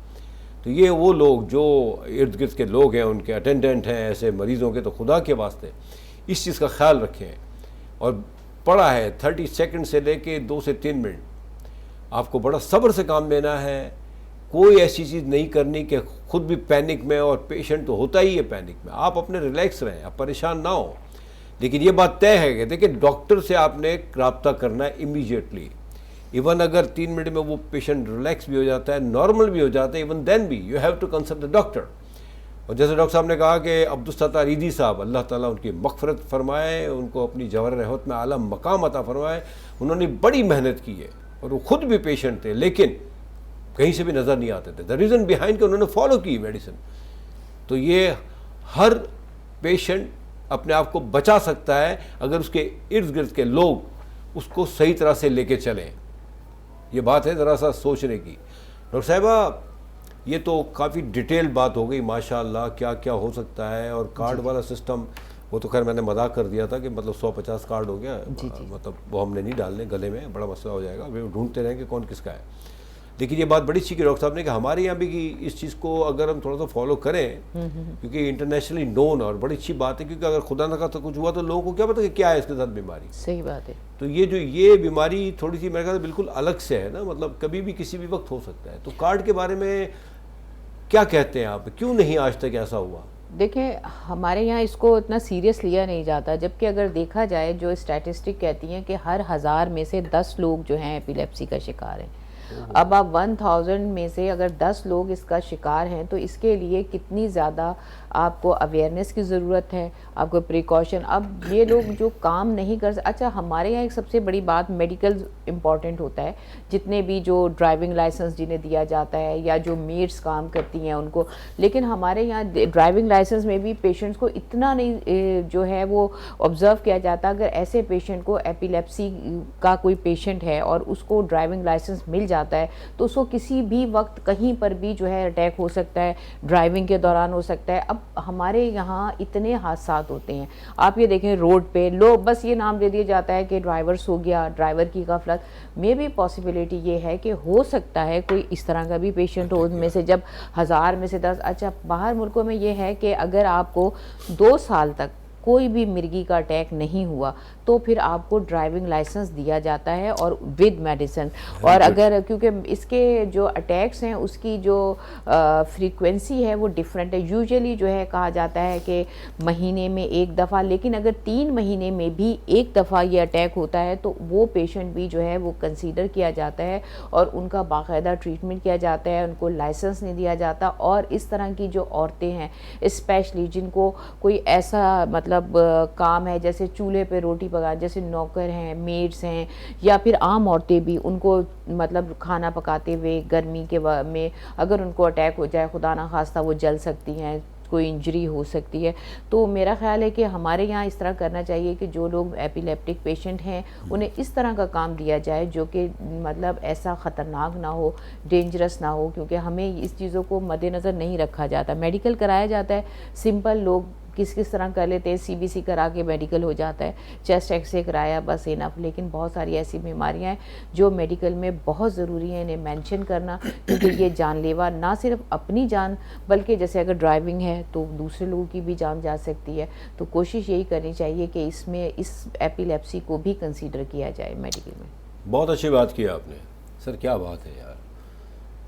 S1: तो ये वो लोग जो इर्द गिर्द के लोग हैं, उनके अटेंडेंट हैं ऐसे मरीज़ों के, तो खुदा के वास्ते इस चीज़ का ख्याल रखें। और पड़ा है 30 सेकंड से लेके 2 से 3 मिनट, आपको बड़ा सब्र से काम लेना है। कोई ऐसी चीज़ नहीं करनी कि खुद भी पैनिक में, और पेशेंट तो होता ही है पैनिक में। आप अपने रिलैक्स रहें, आप परेशान ना हो। लेकिन ये बात तय है कि देखिए डॉक्टर से आपने रब्ता करना है इमीडिएटली। इवन अगर 3 मिनट में वो पेशेंट रिलैक्स भी हो जाता है, नॉर्मल भी हो जाता है, इवन देन भी you have to consult the doctor. और जैसे डॉक्टर साहब ने कहा कि अब्दुल सत्तार ईदी साहब, अल्लाह ताला उनकी मग़फ़िरत फरमाए, उनको अपनी जवाहर रहमत में आला मकाम अता फरमाए, उन्होंने बड़ी मेहनत की है, और वो खुद भी पेशेंट थे लेकिन कहीं से भी नज़र नहीं आते थे। द रीज़न बिहाइंड कि उन्होंने फॉलो की मेडिसिन। तो ये हर पेशेंट अपने आप को बचा सकता है अगर उसके इर्द गिर्द के लोग उसको सही तरह से लेके चलें। ये बात है ज़रा सा सोचने की। डॉक्टर साहिबा, ये तो काफ़ी डिटेल बात हो गई माशाअल्लाह, क्या क्या हो सकता है। और कार्ड वाला सिस्टम, वो तो खैर मैंने मजाक कर दिया था कि मतलब 150 कार्ड हो गया, मतलब वो हमने नहीं डालने गले में, बड़ा मसला हो जाएगा, वे ढूंढते रहेंगे कौन किसका है। लेकिन ये बात बड़ी अच्छी की डॉक्टर साहब ने कि हमारे यहाँ भी कि इस चीज़ को अगर हम थोड़ा सा फॉलो करें, क्योंकि इंटरनेशनली नोन, और बड़ी अच्छी बात है, क्योंकि अगर खुदा न खास्ता कुछ हुआ तो लोगों को क्या पता कि क्या है इसके साथ बीमारी।
S2: सही बात है।
S1: तो ये बीमारी थोड़ी सी मेरे ख्याल से बिल्कुल अलग से है ना, मतलब कभी भी किसी भी वक्त हो सकता है। तो कार्ड के बारे में क्या कहते हैं आप, क्यों नहीं आज तक ऐसा हुआ?
S2: देखिए हमारे यहाँ इसको इतना सीरियस लिया नहीं जाता, जबकि अगर देखा जाए जो स्टैटिस्टिक कहती हैं कि हर 1000 में से 10 लोग जो हैं एपिलेप्सी का शिकार हैं। अब आप 1000 में से अगर 10 लोग इसका शिकार हैं तो इसके लिए कितनी ज़्यादा आपको अवेयरनेस की ज़रूरत है, आपको प्रिकॉशन। अब ये लोग जो काम नहीं कर अच्छा, हमारे यहाँ एक सबसे बड़ी बात मेडिकल इम्पॉर्टेंट होता है, जितने भी जो ड्राइविंग लाइसेंस जिन्हें दिया जाता है या जो मेड्स काम करती हैं उनको। लेकिन हमारे यहाँ ड्राइविंग लाइसेंस में भी पेशेंट्स को इतना नहीं जो है वो ऑब्ज़र्व किया जाता। अगर ऐसे पेशेंट को एपिलेप्सी का कोई पेशेंट है और उसको ड्राइविंग लाइसेंस मिल जाता है तो उसको किसी भी वक्त कहीं पर भी जो है अटैक हो सकता है, ड्राइविंग के दौरान हो सकता है। अब हमारे यहाँ इतने हादसात होते हैं, आप ये देखें रोड पे लोग बस ये नाम दे दिया जाता है कि ड्राइवर सो गया, ड्राइवर की गफलत में भी पॉसिबिलिटी ये है कि हो सकता है कोई इस तरह का भी पेशेंट हो। उनमें से जब 1000 में से 10, अच्छा बाहर मुल्कों में ये है कि अगर आपको 2 साल तक कोई भी मिर्गी का अटैक नहीं हुआ तो फिर आपको ड्राइविंग लाइसेंस दिया जाता है और विद मेडिसिन। और अगर क्योंकि इसके जो अटैक्स हैं उसकी जो फ्रीक्वेंसी है वो डिफरेंट है। यूजुअली जो है कहा जाता है कि महीने में 1 दफ़ा, लेकिन अगर 3 महीने में भी 1 दफ़ा ये अटैक होता है तो वो पेशेंट भी जो है वो कंसीडर किया जाता है और उनका बाकायदा ट्रीटमेंट किया जाता है, उनको लाइसेंस नहीं दिया जाता। और इस तरह की जो औरतें हैं स्पेशली जिनको कोई ऐसा मतलब काम है जैसे चूल्हे पे रोटी पका, जैसे नौकर हैं, मेड्स हैं, या फिर आम औरतें भी उनको मतलब खाना पकाते हुए गर्मी के में अगर उनको अटैक हो जाए, खुदा ना खास्ता वो जल सकती हैं, कोई इंजरी हो सकती है। तो मेरा ख्याल है कि हमारे यहाँ इस तरह करना चाहिए कि जो लोग एपिलेप्टिक पेशेंट हैं उन्हें इस तरह का काम दिया जाए जो कि मतलब ऐसा ख़तरनाक ना हो, डेंजरस ना हो, क्योंकि हमें इस चीज़ों को मद्देनज़र नहीं रखा जाता। मेडिकल कराया जाता है, सिंपल लोग किस तरह कर लेते हैं, CBC करा के मेडिकल हो जाता है, चेस्ट एक्सरे कराया बस इनफ। लेकिन बहुत सारी ऐसी बीमारियां हैं जो मेडिकल में बहुत ज़रूरी है इन्हें मेंशन करना, क्योंकि ये जानलेवा ना सिर्फ अपनी जान बल्कि जैसे अगर ड्राइविंग है तो दूसरे लोगों की भी जान जा सकती है। तो कोशिश यही करनी चाहिए कि इसमें इस एपिलेप्सी को भी कंसीडर किया जाए मेडिकल में।
S1: बहुत अच्छी बात की आपने सर, क्या बात है यार।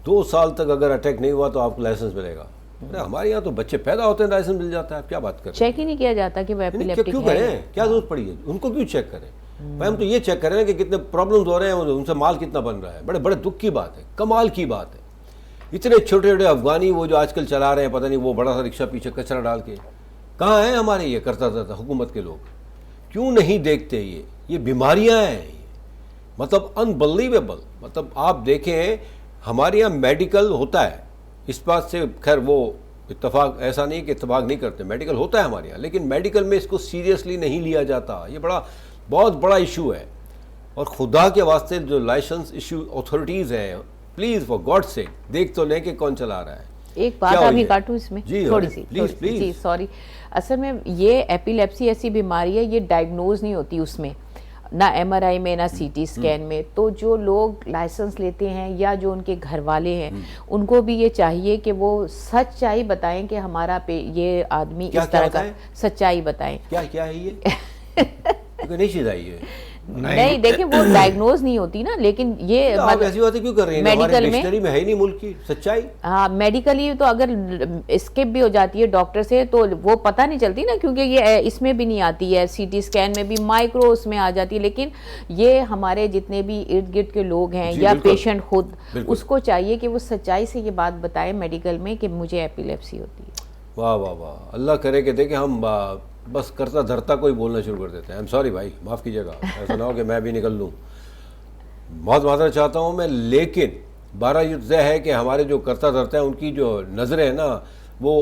S1: 2 साल तक अगर अटैक नहीं हुआ तो आपको लाइसेंस मिलेगा। अरे हमारे यहाँ तो बच्चे पैदा होते हैं लाइसेंस मिल जाता है, आप क्या बात कर रहे हैं?
S2: चेक ही नहीं किया जाता कि वो एपिलेप्टिक
S1: क्यों करें, क्या जरूरत पड़ी है उनको, क्यों चेक करें? भाई हम तो ये चेक करें कि कितने प्रॉब्लम्स हो रहे हैं, उनसे माल कितना बन रहा है। बड़े बड़े दुख की बात है, कमाल की बात है। इतने छोटे छोटे अफगानी वो जो आजकल चला रहे हैं, पता नहीं वो बड़ा सा रिक्शा पीछे कचरा डाल के, कहाँ हैं हमारे ये करता था हुकूमत के लोग? क्यों नहीं देखते? ये बीमारियां हैं ये, मतलब अनबिलीवेबल। मतलब आप देखें हमारे यहाँ मेडिकल होता है, इस बात से खैर वो इत्तेफाक, ऐसा नहीं कि इत्तेफाक नहीं करते, मेडिकल होता है हमारे यहाँ, लेकिन मेडिकल में इसको सीरियसली नहीं लिया जाता। ये बहुत बड़ा इशू है। और खुदा के वास्ते जो लाइसेंस इशू अथॉरिटीज़ हैं, प्लीज़ फॉर गॉड से देख तो लें कि कौन चला रहा है।
S2: एक बात अभी काटूं इसमें
S1: जी,
S2: थोड़ी सी,
S1: प्लीज
S2: जी सॉरी। असल में ये एपिलेप्सी ऐसी बीमारी है, ये डायग्नोज नहीं होती उसमें, ना एमआरआई में ना सीटी स्कैन में। तो जो लोग लाइसेंस लेते हैं या जो उनके घर वाले हैं, उनको भी ये चाहिए कि वो सच्चाई बताएं कि हमारा ये आदमी इस तरह का, सच्चाई बताएं।
S1: क्या क्या है ये? नहीं चीज आई है।
S2: नहीं देखिए वो डायग्नोज नहीं होती ना, लेकिन ये
S1: आप ऐसी बातें क्यों कर रही हैं?
S2: मेडिकल
S1: डिक्शनरी में है ही नहीं मुल्क की सच्चाई।
S2: हाँ मेडिकली तो अगर स्किप भी हो जाती है डॉक्टर से तो वो पता नहीं चलती ना, क्योंकि ये इसमें भी नहीं आती है, सीटी स्कैन में भी माइक्रो उसमें आ जाती है। लेकिन ये हमारे जितने भी इर्द गिर्द के लोग हैं या पेशेंट खुद, उसको चाहिए कि वो सच्चाई से ये बात बताए मेडिकल में कि मुझे एपिलेप्सी होती है।
S1: वाह वाह वाह, अल्लाह करे कि देखें हम बस करता धरता कोई बोलना शुरू कर देते हैं। आई एम सॉरी भाई, माफ़ कीजिएगा, ऐसा ना हो कि मैं भी निकल लूँ, बहुत माजरत चाहता हूँ मैं। लेकिन 12 युद्ध है कि हमारे जो करता धरता है उनकी जो नज़रें हैं ना, वो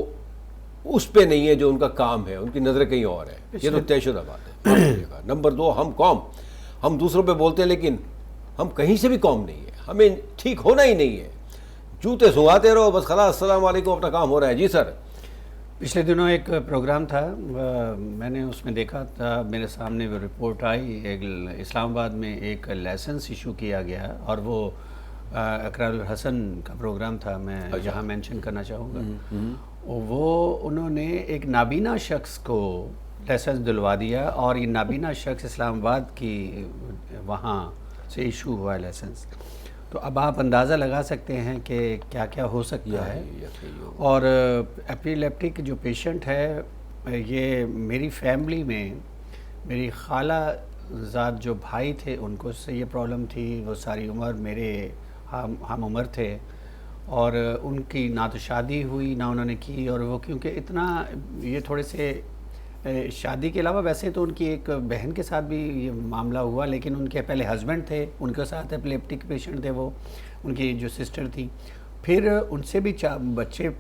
S1: उस पे नहीं है जो उनका काम है, उनकी नज़रें कहीं और है। ये तो तयशुदा बात है। नंबर 2, हम कौम, हम दूसरों पे बोलते हैं लेकिन हम कहीं से भी कौम नहीं है, हमें ठीक होना ही नहीं है। जूते सुंघाते रहो बस, खलास अस्सलाम वालेकुम, अपना काम हो रहा है। जी सर।
S3: पिछले दिनों एक प्रोग्राम था, मैंने उसमें देखा था, मेरे सामने वो रिपोर्ट आई, एक इस्लामाबाद में एक लाइसेंस इशू किया गया और वो अकरारुल हसन का प्रोग्राम था, मैं यहाँ मेंशन करना चाहूँगा। वो उन्होंने एक नाबीना शख्स को लाइसेंस दिलवा दिया और ये नाबीना शख्स इस्लामाबाद की वहाँ से इशू हुआ है लाइसेंस। तो अब आप अंदाज़ा लगा सकते हैं कि क्या क्या हो सकता है। और एपिलेप्टिक जो पेशेंट है, ये मेरी फैमिली में मेरी खाला ज़ात जो भाई थे उनको से ये प्रॉब्लम थी। वो सारी उम्र मेरे हम उम्र थे और उनकी ना तो शादी हुई ना उन्होंने की। और वो क्योंकि इतना ये थोड़े से शादी के अलावा वैसे तो उनकी एक बहन के साथ भी ये मामला हुआ, लेकिन उनके पहले हस्बैंड थे, उनके साथ एपिलेप्टिक पेशेंट थे वो, उनकी जो सिस्टर थी। फिर उनसे भी बच्चे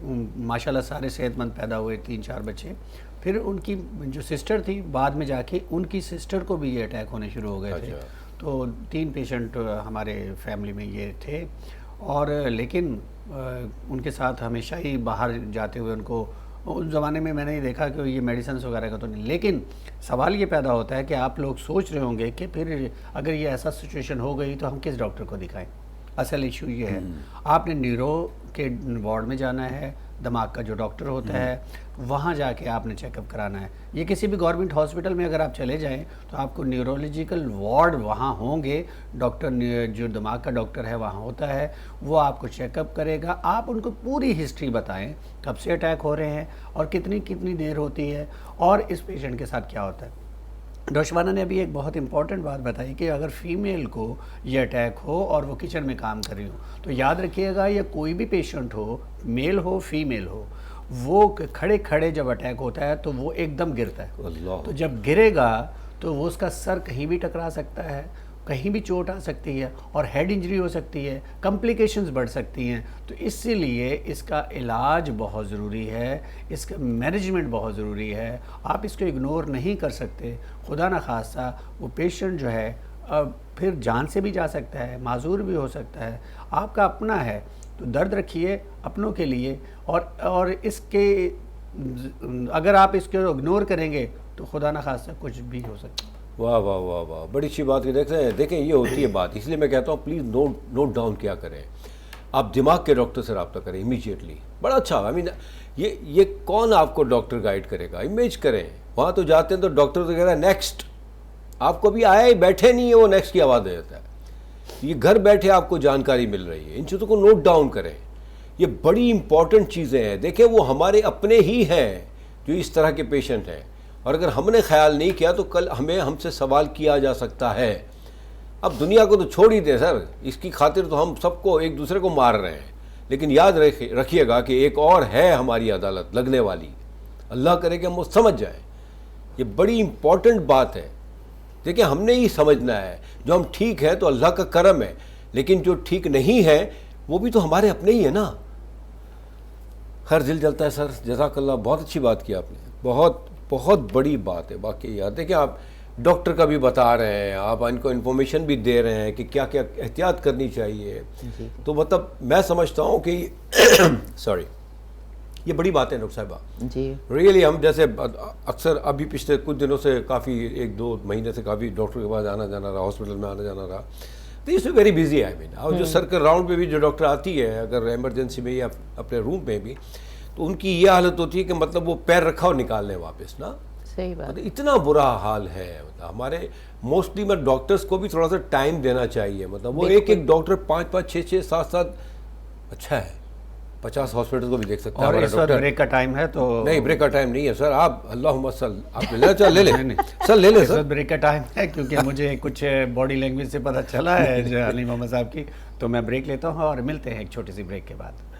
S3: माशाल्लाह सारे सेहतमंद पैदा हुए, 3-4 बच्चे। फिर उनकी जो सिस्टर थी, बाद में जाके उनकी सिस्टर को भी ये अटैक होने शुरू हो गए थे। तो 3 पेशेंट हमारे फैमिली में ये थे। और लेकिन उनके साथ हमेशा ही बाहर जाते हुए उनको, उस ज़माने में मैंने ये देखा कि ये मेडिसिन वगैरह का तो नहीं। लेकिन सवाल ये पैदा होता है कि आप लोग सोच रहे होंगे कि फिर अगर ये ऐसा सिचुएशन हो गई तो हम किस डॉक्टर को दिखाएं। असल इशू ये है, आपने न्यूरो के वार्ड में जाना है, दिमाग का जो डॉक्टर होता है वहाँ जाके आपने चेकअप कराना है। ये किसी भी गवर्नमेंट हॉस्पिटल में अगर आप चले जाएं तो आपको न्यूरोलॉजिकल वार्ड वहाँ होंगे, डॉक्टर जो दिमाग का डॉक्टर है वहाँ होता है, वो आपको चेकअप करेगा। आप उनको पूरी हिस्ट्री बताएं, कब से अटैक हो रहे हैं और कितनी कितनी देर होती है और इस पेशेंट के साथ क्या होता है। डॉक्टर शबाना ने अभी एक बहुत इंपॉर्टेंट बात बताई कि अगर फीमेल को ये अटैक हो और वो किचन में काम कर रही हो, तो याद रखिएगा ये कोई भी पेशेंट हो, मेल हो फीमेल हो, वो खड़े खड़े जब अटैक होता है तो वो एकदम गिरता है। तो जब गिरेगा तो वो उसका सर कहीं भी टकरा सकता है, कहीं भी चोट आ सकती है और हेड इंजरी हो सकती है, कॉम्प्लिकेशंस बढ़ सकती हैं। तो इसीलिए इसका इलाज बहुत ज़रूरी है, इसका मैनेजमेंट बहुत ज़रूरी है। आप इसको इग्नोर नहीं कर सकते। खुदा न खास्ता वो पेशेंट जो है फिर जान से भी जा सकता है, माजूर भी हो सकता है। आपका अपना है तो दर्द रखिए अपनों के लिए, और इसके अगर आप इसको इग्नोर करेंगे तो खुदा न खास्ता कुछ भी हो सकता है।
S1: वाह वाह वाह वाह, बड़ी अच्छी बात की। देखें ये होती है बात, इसलिए मैं कहता हूँ प्लीज़ नोट डाउन क्या करें, आप दिमाग के डॉक्टर से रब्ता करें इमीडिएटली। बड़ा अच्छा, आई मीन ये कौन आपको डॉक्टर गाइड करेगा, इमेज करें। वहाँ तो जाते हैं तो डॉक्टर तो कहता है नेक्स्ट, आपको भी आया ही बैठे नहीं है वो नेक्स्ट की आवाज़ दे देता है। ये घर बैठे आपको जानकारी मिल रही है, इन चीज़ों को नोट डाउन करें, ये बड़ी इंपॉर्टेंट चीज़ें हैं। देखें वो हमारे अपने ही हैं जो इस तरह के पेशेंट हैं, और अगर हमने ख्याल नहीं किया तो कल हमसे सवाल किया जा सकता है। अब दुनिया को तो छोड़ ही दें सर, इसकी खातिर तो हम सबको एक दूसरे को मार रहे हैं, लेकिन याद रखिएगा कि एक और है हमारी अदालत लगने वाली, अल्लाह करे कि हम वो समझ जाएं। ये बड़ी इंपॉर्टेंट बात है। देखिए, हमने ही समझना है, जो हम ठीक है तो अल्लाह का करम है, लेकिन जो ठीक नहीं है वो भी तो हमारे अपने ही है ना। खैर, दिल जलता है सर, जज़ाकल्लाह, बहुत अच्छी बात की आपने, बहुत बहुत बड़ी बात है वाकई। याद है कि आप डॉक्टर का भी बता रहे हैं, आप इनको इन्फॉर्मेशन भी दे रहे हैं कि क्या क्या एहतियात करनी चाहिए। तो मतलब मैं समझता हूँ कि सॉरी, ये बड़ी बात है डॉक्टर साहिबा
S2: जी।
S1: रियली। हम जैसे अक्सर अभी पिछले कुछ दिनों से काफ़ी 1-2 महीने से काफ़ी डॉक्टर के पास आना जाना रहा, हॉस्पिटल में आना जाना रहा, तो इसमें वेरी बिजी है। आई मीन, और जो सर्कल राउंड पे भी जो डॉक्टर आती है, अगर इमरजेंसी में या अपने रूम में भी, तो उनकी ये हालत होती है कि मतलब वो पैर रखा और निकाल लें वापस ना।
S2: सही बात।
S1: मतलब इतना बुरा हाल है। मतलब हमारे मोस्टली में डॉक्टर्स को भी थोड़ा सा टाइम देना चाहिए। मतलब वो एक डॉक्टर 5-5, 6-6, 7-7, अच्छा है 50 हॉस्पिटल को भी देख सकता है।
S3: और इस वक्त ब्रेक का टाइम है तो
S1: नहीं, ब्रेक का टाइम नहीं है सर। आप अल्लाहुम्मा सल, आप ले चल ले ले सर, ले ले
S3: इस
S1: सर।
S3: वक्त ब्रेक का टाइम है, क्योंकि मुझे कुछ बॉडी लैंग्वेज से पता चला है जो अली मोहम्मद साहब की। तो मैं ब्रेक लेता हूँ और मिलते हैं एक छोटी सी ब्रेक के बाद।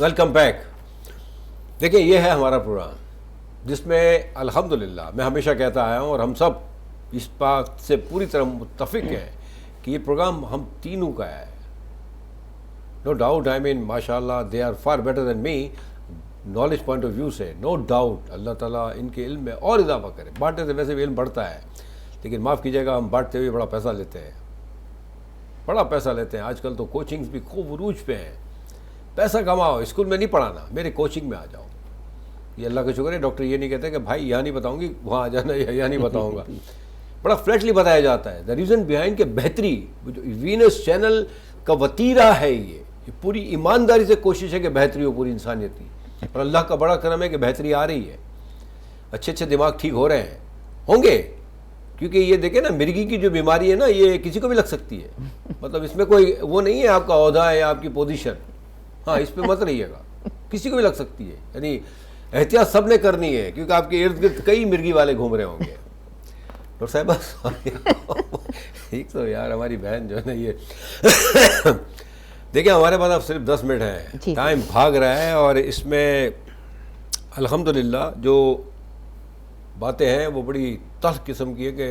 S1: Welcome back. देखिए, ये है हमारा प्रोग्राम जिसमें अल्हम्दुलिल्लाह मैं हमेशा कहता आया हूँ और हम सब इस बात से पूरी तरह मुत्तफिक हैं कि ये प्रोग्राम हम तीनों का है। नो डाउट, आई मीन माशाल्लाह they are far better than me knowledge point of view से, नो डाउट। अल्लाह ताला इनके इल्म में और इजाफा करे। बांटने से वैसे भी इल्म बढ़ता है, लेकिन माफ़ कीजिएगा, हम बांटते हुए बड़ा पैसा लेते हैं, बड़ा पैसा लेते हैं। आजकल तो कोचिंग्स भी खूब उरूज पे हैं। पैसा कमाओ, स्कूल में नहीं पढ़ाना, मेरे कोचिंग में आ जाओ। ये अल्लाह का शुक्र है, डॉक्टर ये नहीं कहते कि भाई यहाँ नहीं बताऊंगी, वहाँ आ जाना, यहाँ नहीं बताऊंगा। बड़ा फ्लैटली बताया जाता है। द रीज़न बिहाइंड के बेहतरी, जो वीनस चैनल का वतीरा है, ये पूरी ईमानदारी से कोशिश है कि बेहतरी हो पूरी इंसानियत की। और अल्लाह का बड़ा करम है कि बेहतरी आ रही है, अच्छे अच्छे दिमाग ठीक हो रहे हैं, होंगे। क्योंकि ये देखें ना, मिर्गी की जो बीमारी है ना, ये किसी को भी लग सकती है। मतलब इसमें कोई वो नहीं है आपका ओहदा है या आपकी पोजीशन, हाँ, इस पे मत रहिएगा, किसी को भी लग सकती है। यानी एहतियात सब ने करनी है, क्योंकि आपके इर्द गिर्द कई मिर्गी वाले घूम रहे होंगे। डॉक्टर साहब एक तो यार हमारी बहन जो है ना, ये देखिए हमारे पास अब सिर्फ 10 मिनट है, टाइम भाग रहा है। और इसमें अल्हम्दुलिल्लाह जो बातें हैं वो बड़ी तल्ख किस्म की है कि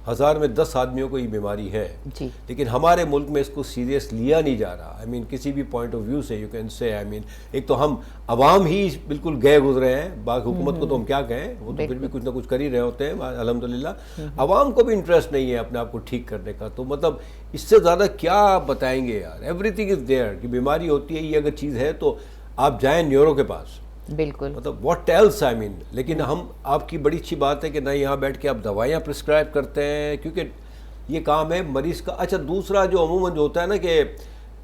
S1: 1000 में 10 आदमियों को ये बीमारी है
S2: जी।
S1: लेकिन हमारे मुल्क में इसको सीरियस लिया नहीं जा रहा। आई मीन, किसी भी पॉइंट ऑफ व्यू से यू कैन से, आई मीन, एक तो हम अवाम ही बिल्कुल गए गुजरे हैं, बाकी हुकूमत को तो हम क्या कहें, वो तो फिर भी कुछ ना कुछ कर ही रहे होते हैं अल्हम्दुलिल्लाह। अवाम को भी इंटरेस्ट नहीं है अपने आप को ठीक करने का। तो मतलब इससे ज़्यादा क्या आप बताएंगे यार। एवरीथिंग इज़ देयर कि बीमारी होती है, ये अगर चीज़ है तो आप जाएँ न्यूरो के पास,
S2: बिल्कुल,
S1: मतलब व्हाट एल्स, आई मीन। लेकिन हम, आपकी बड़ी अच्छी बात है कि ना यहाँ बैठ के आप दवाइयाँ प्रिस्क्राइब करते हैं, क्योंकि ये काम है मरीज़ का। अच्छा, दूसरा जो अमूमन जो होता है ना कि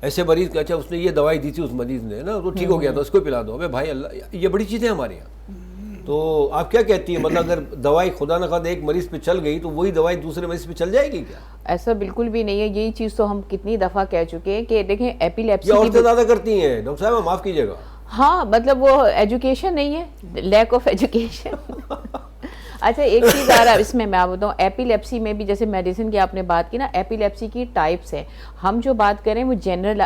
S1: ऐसे मरीज़ का, अच्छा उसने ये दवाई दी थी उस मरीज़ ने ना, तो ठीक हो गया था, उसको पिला दो। अबे भाई, अल्लाह, ये बड़ी चीज़ें हमारे यहाँ। तो आप क्या कहती है, मतलब अगर दवाई खुदा न खादा एक मरीज़ पे चल गई तो वही दवाई दूसरे मरीज़ पे चल जाएगी क्या?
S2: ऐसा बिल्कुल भी नहीं है। यही चीज़ तो हम कितनी दफ़ा कह चुके हैं कि देखें, एपिलेप्सी
S1: ये औरतें ज़्यादा करती हैं डॉक्टर साहब, माफ़ कीजिएगा।
S2: हाँ, मतलब वो एजुकेशन नहीं है, लैक ऑफ एजुकेशन। अच्छा, एक चीज़ आ रहा है इसमें, मैं आप बताऊँ, एपिलेप्सी में भी जैसे मेडिसिन की आपने बात की ना, एपिलेप्सी की टाइप्स हैं। हम जो बात करें वो जनरल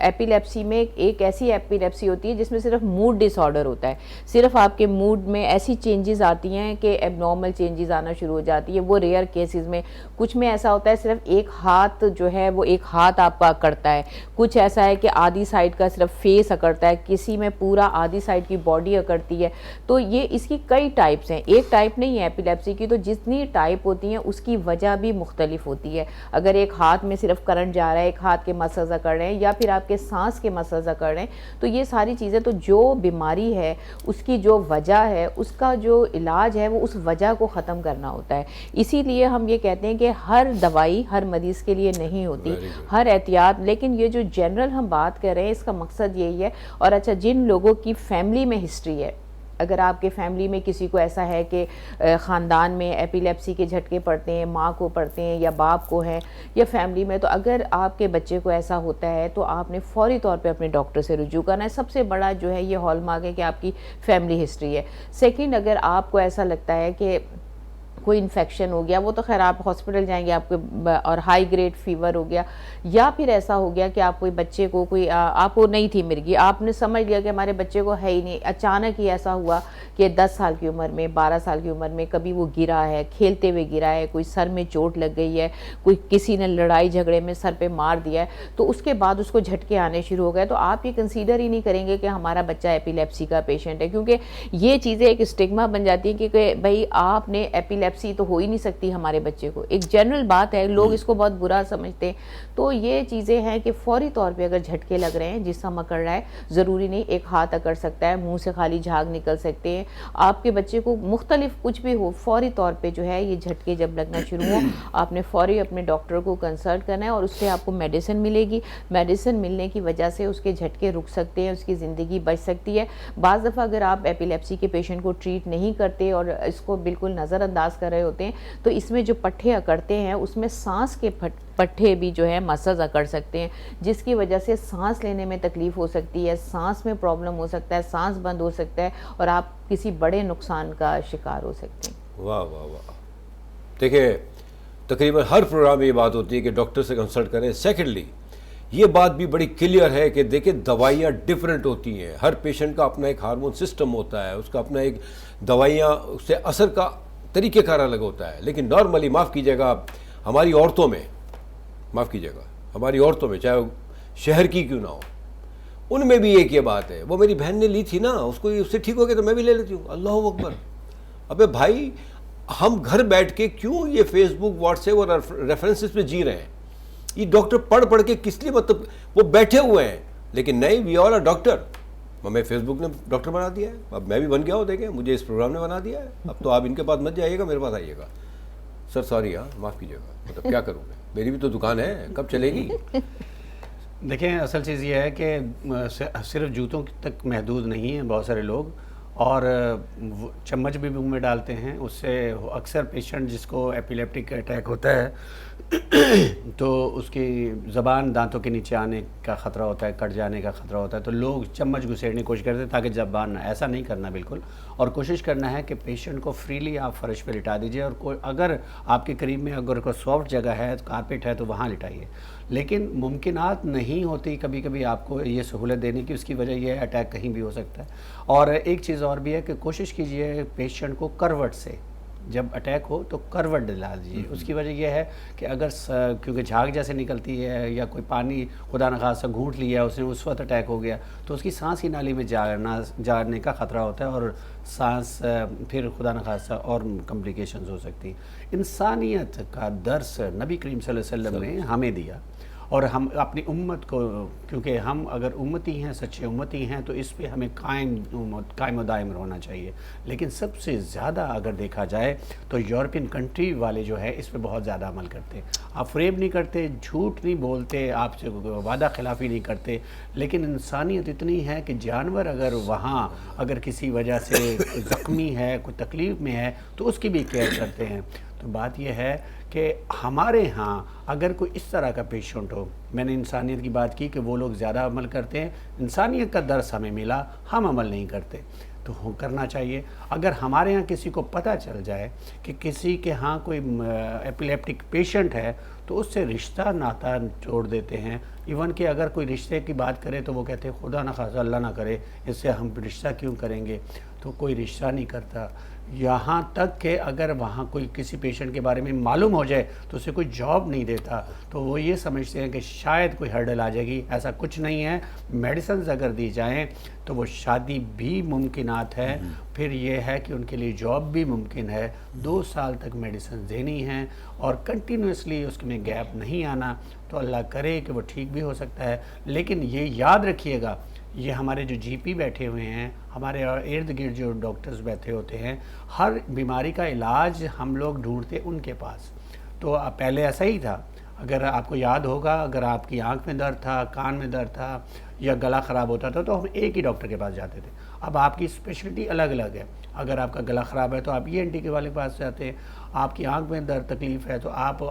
S2: एपिलेप्सी में एक ऐसी एपिलेप्सी होती है जिसमें सिर्फ मूड डिसऑर्डर होता है, सिर्फ आपके मूड में ऐसी चेंजेस आती हैं कि एबनॉर्मल चेंजेस आना शुरू हो जाती है। वो रेयर केसेस में, कुछ में ऐसा होता है सिर्फ एक हाथ जो है वो एक हाथ आपका अकड़ता है, कुछ ऐसा है कि आधी साइड का सिर्फ फेस अकड़ता है, किसी में पूरा आधी साइड की बॉडी अकड़ती है। तो ये इसकी कई टाइप्स हैं, एक टाइप नहीं है एपिलेप्सी की, तो जितनी टाइप होती हैं उसकी वजह भी मुख्तलिफ होती है। अगर एक हाथ में सिर्फ करंट जा रहा है, एक हाथ के मसल्स अकड़ रहे हैं, या फिर आपके सांस के मसल्स अकड़ रहे हैं, तो ये सारी चीज़ें, तो जो बीमारी है उसकी जो वजह है, उसका जो इलाज है वो उस वजह को ख़त्म करना होता है। इसीलिए हम ये कहते हैं कि हर दवाई हर मरीज़ के लिए नहीं होती, हर एहतियात, लेकिन ये जो जनरल हम बात कर रहे हैं इसका मकसद यही है। और अच्छा, जिन लोगों की फैमिली में हिस्ट्री है, अगर आपके फैमिली में किसी को ऐसा है कि ख़ानदान में एपिलेप्सी के झटके पड़ते हैं, माँ को पड़ते हैं या बाप को है या फैमिली में, तो अगर आपके बच्चे को ऐसा होता है तो आपने फ़ौरी तौर पे अपने डॉक्टर से रुजू करना है। सबसे बड़ा जो है ये हॉलमार्क है कि आपकी फैमिली हिस्ट्री है। सेकंड, अगर आपको ऐसा लगता है कि कोई इन्फेक्शन हो गया, वो तो खैर आप हॉस्पिटल जाएंगे आपके, और हाई ग्रेड फीवर हो गया, या फिर ऐसा हो गया कि आप कोई बच्चे को कोई आपको नहीं थी मिर्गी, आपने समझ लिया कि हमारे बच्चे को है ही नहीं, अचानक ही ऐसा हुआ कि 10 साल की उम्र में, 12 साल की उम्र में कभी वो गिरा है, खेलते हुए गिरा है, कोई सर में चोट लग गई है, कोई किसी ने लड़ाई झगड़े में सर पे मार दिया है, तो उसके बाद उसको झटके आने शुरू हो गए, तो आप ये कंसीडर ही नहीं करेंगे कि हमारा बच्चा एपिलेप्सी का पेशेंट है, क्योंकि ये चीज़ें एक स्टिग्मा बन जाती है कि भाई आपने एपिलेप्सी तो हो ही नहीं सकती हमारे बच्चे को। एक जनरल बात है, लोग इसको बहुत बुरा समझते हैं। तो ये चीज़ें हैं कि फौरी तौर पे अगर झटके लग रहे हैं, जिस्म अकड़ रहा है, ज़रूरी नहीं एक हाथ अकड़ सकता है, मुंह से खाली झाग निकल सकते हैं, आपके बच्चे को मुख्तलिफ कुछ भी हो, फौरी तौर पे जो है ये झटके जब लगना शुरू हो, आपने फौरी अपने डॉक्टर को कंसल्ट करना है और उससे आपको मेडिसिन मिलेगी। मेडिसिन मिलने की वजह से उसके झटके रुक सकते हैं, उसकी ज़िंदगी बच सकती है। बाज़ दफ़ा अगर आप एपिलेप्सी के पेशेंट को ट्रीट नहीं करते और इसको बिल्कुल नज़रअंदाज कर रहे होते हैं, तो इसमें जो पट्टे अकड़ते हैं उसमें सांस के पट्टे भी जो है मसल्स अकड़ सकते हैं, जिसकी वजह से सांस लेने में तकलीफ़ हो सकती है, सांस में प्रॉब्लम हो सकता है, सांस बंद हो सकता है और आप किसी बड़े नुकसान का शिकार हो सकते हैं।
S1: वाह वाह वाह। देखिए, तकरीबन हर प्रोग्राम में ये बात होती है कि डॉक्टर से कंसल्ट करें। सेकेंडली, ये बात भी बड़ी क्लियर है कि देखिए दवाइयाँ डिफरेंट होती हैं, हर पेशेंट का अपना एक हार्मोन सिस्टम होता है, उसका अपना एक दवाइयाँ, उससे असर का तरीक़ेकार अलग होता है। लेकिन नॉर्मली, माफ़ कीजिएगा, हमारी औरतों में, माफ़ कीजिएगा, हमारी औरतों में, चाहे वो शहर की क्यों ना हो, उनमें भी एक ये बात है, वो मेरी बहन ने ली थी ना, उसको उससे ठीक हो गया तो मैं भी ले लेती हूँ। अल्लाह अकबर। अबे भाई, हम घर बैठ के क्यों ये फेसबुक, व्हाट्सएप और रेफरेंसेस पे जी रहे हैं? ये डॉक्टर पढ़ पढ़ के किस लिए, मतलब वो बैठे हुए हैं, लेकिन नहीं, वी ऑल आर डॉक्टर। हमें फेसबुक ने डॉक्टर बना दिया है, अब मैं भी बन गया हूँ, देखें मुझे इस प्रोग्राम ने बना दिया है, अब तो आप इनके पास मत जाइएगा, मेरे पास आइएगा। सर सॉरी, हाँ माफ़ कीजिएगा, मतलब क्या करूँ मैं, मेरी भी तो दुकान है, कब चलेगी?
S3: देखिए, असल चीज़ ये है कि सिर्फ जूतों तक महदूद नहीं है, बहुत सारे लोग और चम्मच भी मुंह में डालते हैं, उससे अक्सर पेशेंट जिसको एपिलेप्टिक अटैक होता है तो उसकी ज़बान दांतों के नीचे आने का ख़तरा होता है, कट जाने का ख़तरा होता है, तो लोग चम्मच घुसेड़ने की कोशिश करते हैं ताकि ज़बान ना, ऐसा नहीं करना बिल्कुल। और कोशिश करना है कि पेशेंट को फ्रीली आप फ़र्श पे लिटा दीजिए, और कोई अगर आपके करीब में अगर कोई सॉफ्ट जगह है, कारपेट है, तो वहाँ लिटाइए। लेकिन मुमकिनात नहीं होती कभी कभी आपको ये सहूलत देने की, उसकी वजह यह अटैक कहीं भी हो सकता है। और एक चीज़ और भी है कि कोशिश कीजिए पेशेंट को करवट से, जब अटैक हो तो करवट दिला दीजिए। उसकी वजह यह है कि अगर क्योंकि झाग जैसे निकलती है या कोई पानी खुदा न खासा घूंट लिया उसने, उस वक्त अटैक हो गया, तो उसकी सांस की नाली में जाने का ख़तरा होता है और सांस फिर खुदा न खासा और कॉम्प्लिकेशंस हो सकती हैं। इंसानियत का दर्स नबी करीम सल्लल्लाहु अलैहि वसल्लम ने हमें दिया, और हम अपनी उम्मत को, क्योंकि हम अगर उम्मती हैं, सच्चे उम्मती हैं, तो इस पे हमें कायम दायम रहना चाहिए। लेकिन सबसे ज़्यादा अगर देखा जाए तो यूरोपियन कंट्री वाले जो है इस पे बहुत ज़्यादा अमल करते हैं। आप फ्रेब नहीं करते, झूठ नहीं बोलते, आपसे वादा खिलाफ़ी नहीं करते, लेकिन इंसानियत इतनी है कि जानवर अगर वहाँ अगर किसी वजह से ज़ख्मी है, कोई तकलीफ़ में है, तो उसकी भी केयर करते हैं। तो बात यह है कि हमारे यहाँ अगर कोई इस तरह का पेशेंट हो, मैंने इंसानियत की बात की कि वो लोग ज़्यादा अमल करते हैं, इंसानियत का दर्स हमें मिला, हम अमल नहीं करते, तो करना चाहिए। अगर हमारे यहाँ किसी को पता चल जाए कि किसी के यहाँ कोई एपिलेप्टिक पेशेंट है, तो उससे रिश्ता नाता जोड़ देते हैं। इवन कि अगर कोई रिश्ते की बात करे तो वो कहते हैं खुदा ना खासा, अल्लाह ना करे, इससे हम रिश्ता क्यों करेंगे। तो कोई रिश्ता नहीं करता। यहाँ तक कि अगर वहाँ कोई किसी पेशेंट के बारे में मालूम हो जाए तो उसे कोई जॉब नहीं देता, तो वो ये समझते हैं कि शायद कोई हर्डल आ जाएगी। ऐसा कुछ नहीं है। मेडिसिन अगर दी जाएं तो वो शादी भी मुमकिनात है, फिर ये है कि उनके लिए जॉब भी मुमकिन है। 2 साल तक मेडिसिन देनी है और कंटिन्यूसली उसमें गैप नहीं आना, तो अल्लाह करे कि वो ठीक भी हो सकता है। लेकिन ये याद रखिएगा, ये हमारे जो जीपी बैठे हुए हैं, हमारे इर्द गिर्द जो डॉक्टर्स बैठे होते हैं, हर बीमारी का इलाज हम लोग ढूंढते उनके पास। तो पहले ऐसा ही था, अगर आपको याद होगा, अगर आपकी आंख में दर्द था, कान में दर्द था या गला ख़राब होता था तो हम एक ही डॉक्टर के पास जाते थे। अब आपकी स्पेशलिटी अलग अलग है। अगर आपका गला ख़राब है तो आप ENT के वाले के पास जाते हैं, आपकी आंख में दर्द तकलीफ़ है तो आप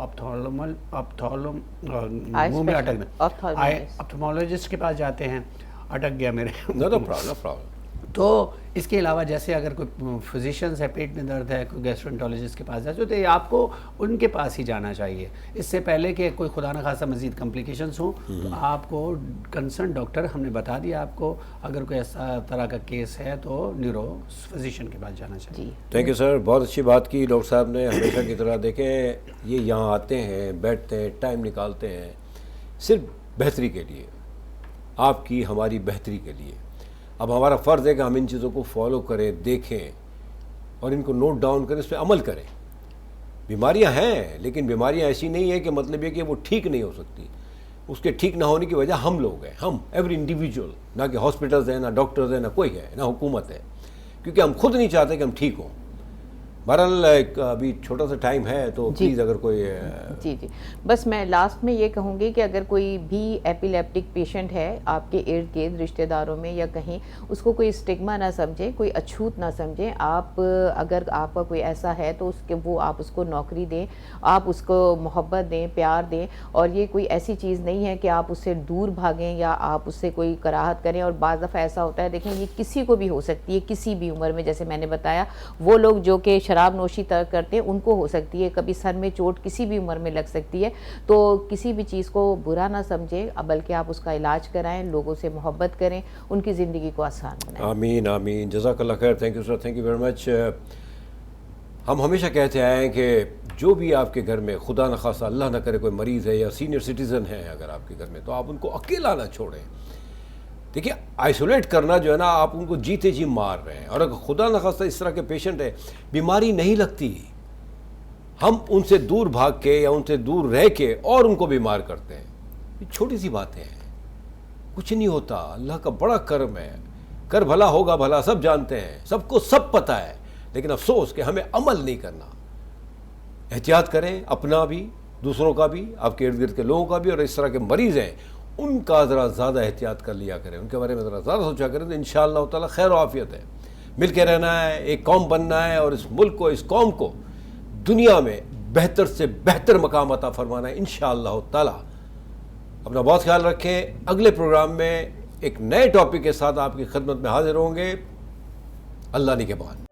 S3: मुंह में ऑप्थेल्मोलॉजिस्ट के पास जाते हैं। अटक गया मेरे
S1: नो प्रॉब्लम।
S3: तो इसके अलावा जैसे अगर कोई फिजिशियंस है, पेट में दर्द है, कोई गैस्ट्रोएंटरोलॉजिस्ट के पास जाते तो आपको उनके पास ही जाना चाहिए। इससे पहले कि कोई खुदा न खासा मज़ीद कॉम्प्लिकेशंस हो, तो आपको कंसर्न डॉक्टर, हमने बता दिया आपको, अगर कोई ऐसा तरह का केस है तो न्यूरो फिजिशियन के पास जाना चाहिए।
S1: थैंक यू सर, बहुत अच्छी बात की डॉक्टर साहब ने। हमेशा की तरह देखें, ये यहाँ आते हैं, बैठते हैं, टाइम निकालते हैं सिर्फ बेहतरी के लिए, आपकी हमारी बेहतरी के लिए। अब हमारा फ़र्ज़ है कि हम इन चीज़ों को फॉलो करें, देखें और इनको नोट डाउन करें, इस पर अमल करें। बीमारियां हैं, लेकिन बीमारियां ऐसी नहीं है कि मतलब ये कि वो ठीक नहीं हो सकती। उसके ठीक ना होने की वजह हम लोग हैं, हम एवरी इंडिविजुअल, ना कि हॉस्पिटल्स हैं, ना डॉक्टर्स हैं, ना कोई है, ना हुकूमत है, क्योंकि हम खुद नहीं चाहते कि हम ठीक हों। बहरहाल एक अभी छोटा सा टाइम है, तो प्लीज़ अगर कोई
S2: जी बस मैं लास्ट में ये कहूँगी कि अगर कोई भी एपिलेप्टिक पेशेंट है आपके इर्द गिर्द रिश्तेदारों में या कहीं, उसको कोई स्टिग्मा ना समझें, कोई अछूत ना समझें। आप अगर आपका कोई ऐसा है तो आप उसको नौकरी दें, आप उसको मोहब्बत दें, प्यार दें। और ये कोई ऐसी चीज़ नहीं है कि आप उससे दूर भागें या आप उससे कोई कराहत करें। और बाज़ दफ़ा ऐसा होता है, देखें, ये किसी को भी हो सकती है, किसी भी उम्र में। जैसे मैंने बताया, वो लोग जो कि शराब नोशी तक करते हैं उनको हो सकती है, कभी सर में चोट किसी भी उम्र में लग सकती है। तो किसी भी चीज़ को बुरा ना समझें, बल्कि आप उसका इलाज कराएं, लोगों से मोहब्बत करें, उनकी ज़िंदगी को आसान बनाएं।
S1: आमीन आमीन, जज़ाकल्लाह खैर। Thank you sir, thank you very much. हम हमेशा कहते आए हैं कि जो भी आपके घर में, खुदा न खासा अल्लाह न करे, कोई मरीज़ है या सीनियर सिटीज़न है अगर आपके घर में, तो आप उनको अकेला ना छोड़ें। देखिए, आइसोलेट करना जो है ना, आप उनको जीते जी मार रहे हैं। और अगर खुदा न खास्ता इस तरह के पेशेंट है, बीमारी नहीं लगती, हम उनसे दूर भाग के या उनसे दूर रह के और उनको बीमार करते हैं। ये छोटी सी बातें हैं, कुछ नहीं होता। अल्लाह का बड़ा करम है, कर भला होगा भला, सब जानते हैं, सबको सब पता है, लेकिन अफसोस कि हमें अमल नहीं करना। एहतियात करें, अपना भी, दूसरों का भी, आपके इर्द गिर्द के लोगों का भी। और इस तरह के मरीज़ हैं, उनका ज़रा ज़्यादा एहतियात कर लिया करें, उनके बारे में ज़रा ज़्यादा सोचा करें, तो इंशाअल्लाह ताला खैर और आफियत है। मिल के रहना है, एक कौम बनना है और इस मुल्क को, इस कौम को दुनिया में बेहतर से बेहतर मकाम अता फरमाना है इंशाअल्लाह ताला। अपना बहुत ख्याल रखें। अगले प्रोग्राम में एक नए टॉपिक के साथ आपकी खिदमत में हाजिर होंगे। अल्लाह निगहबान।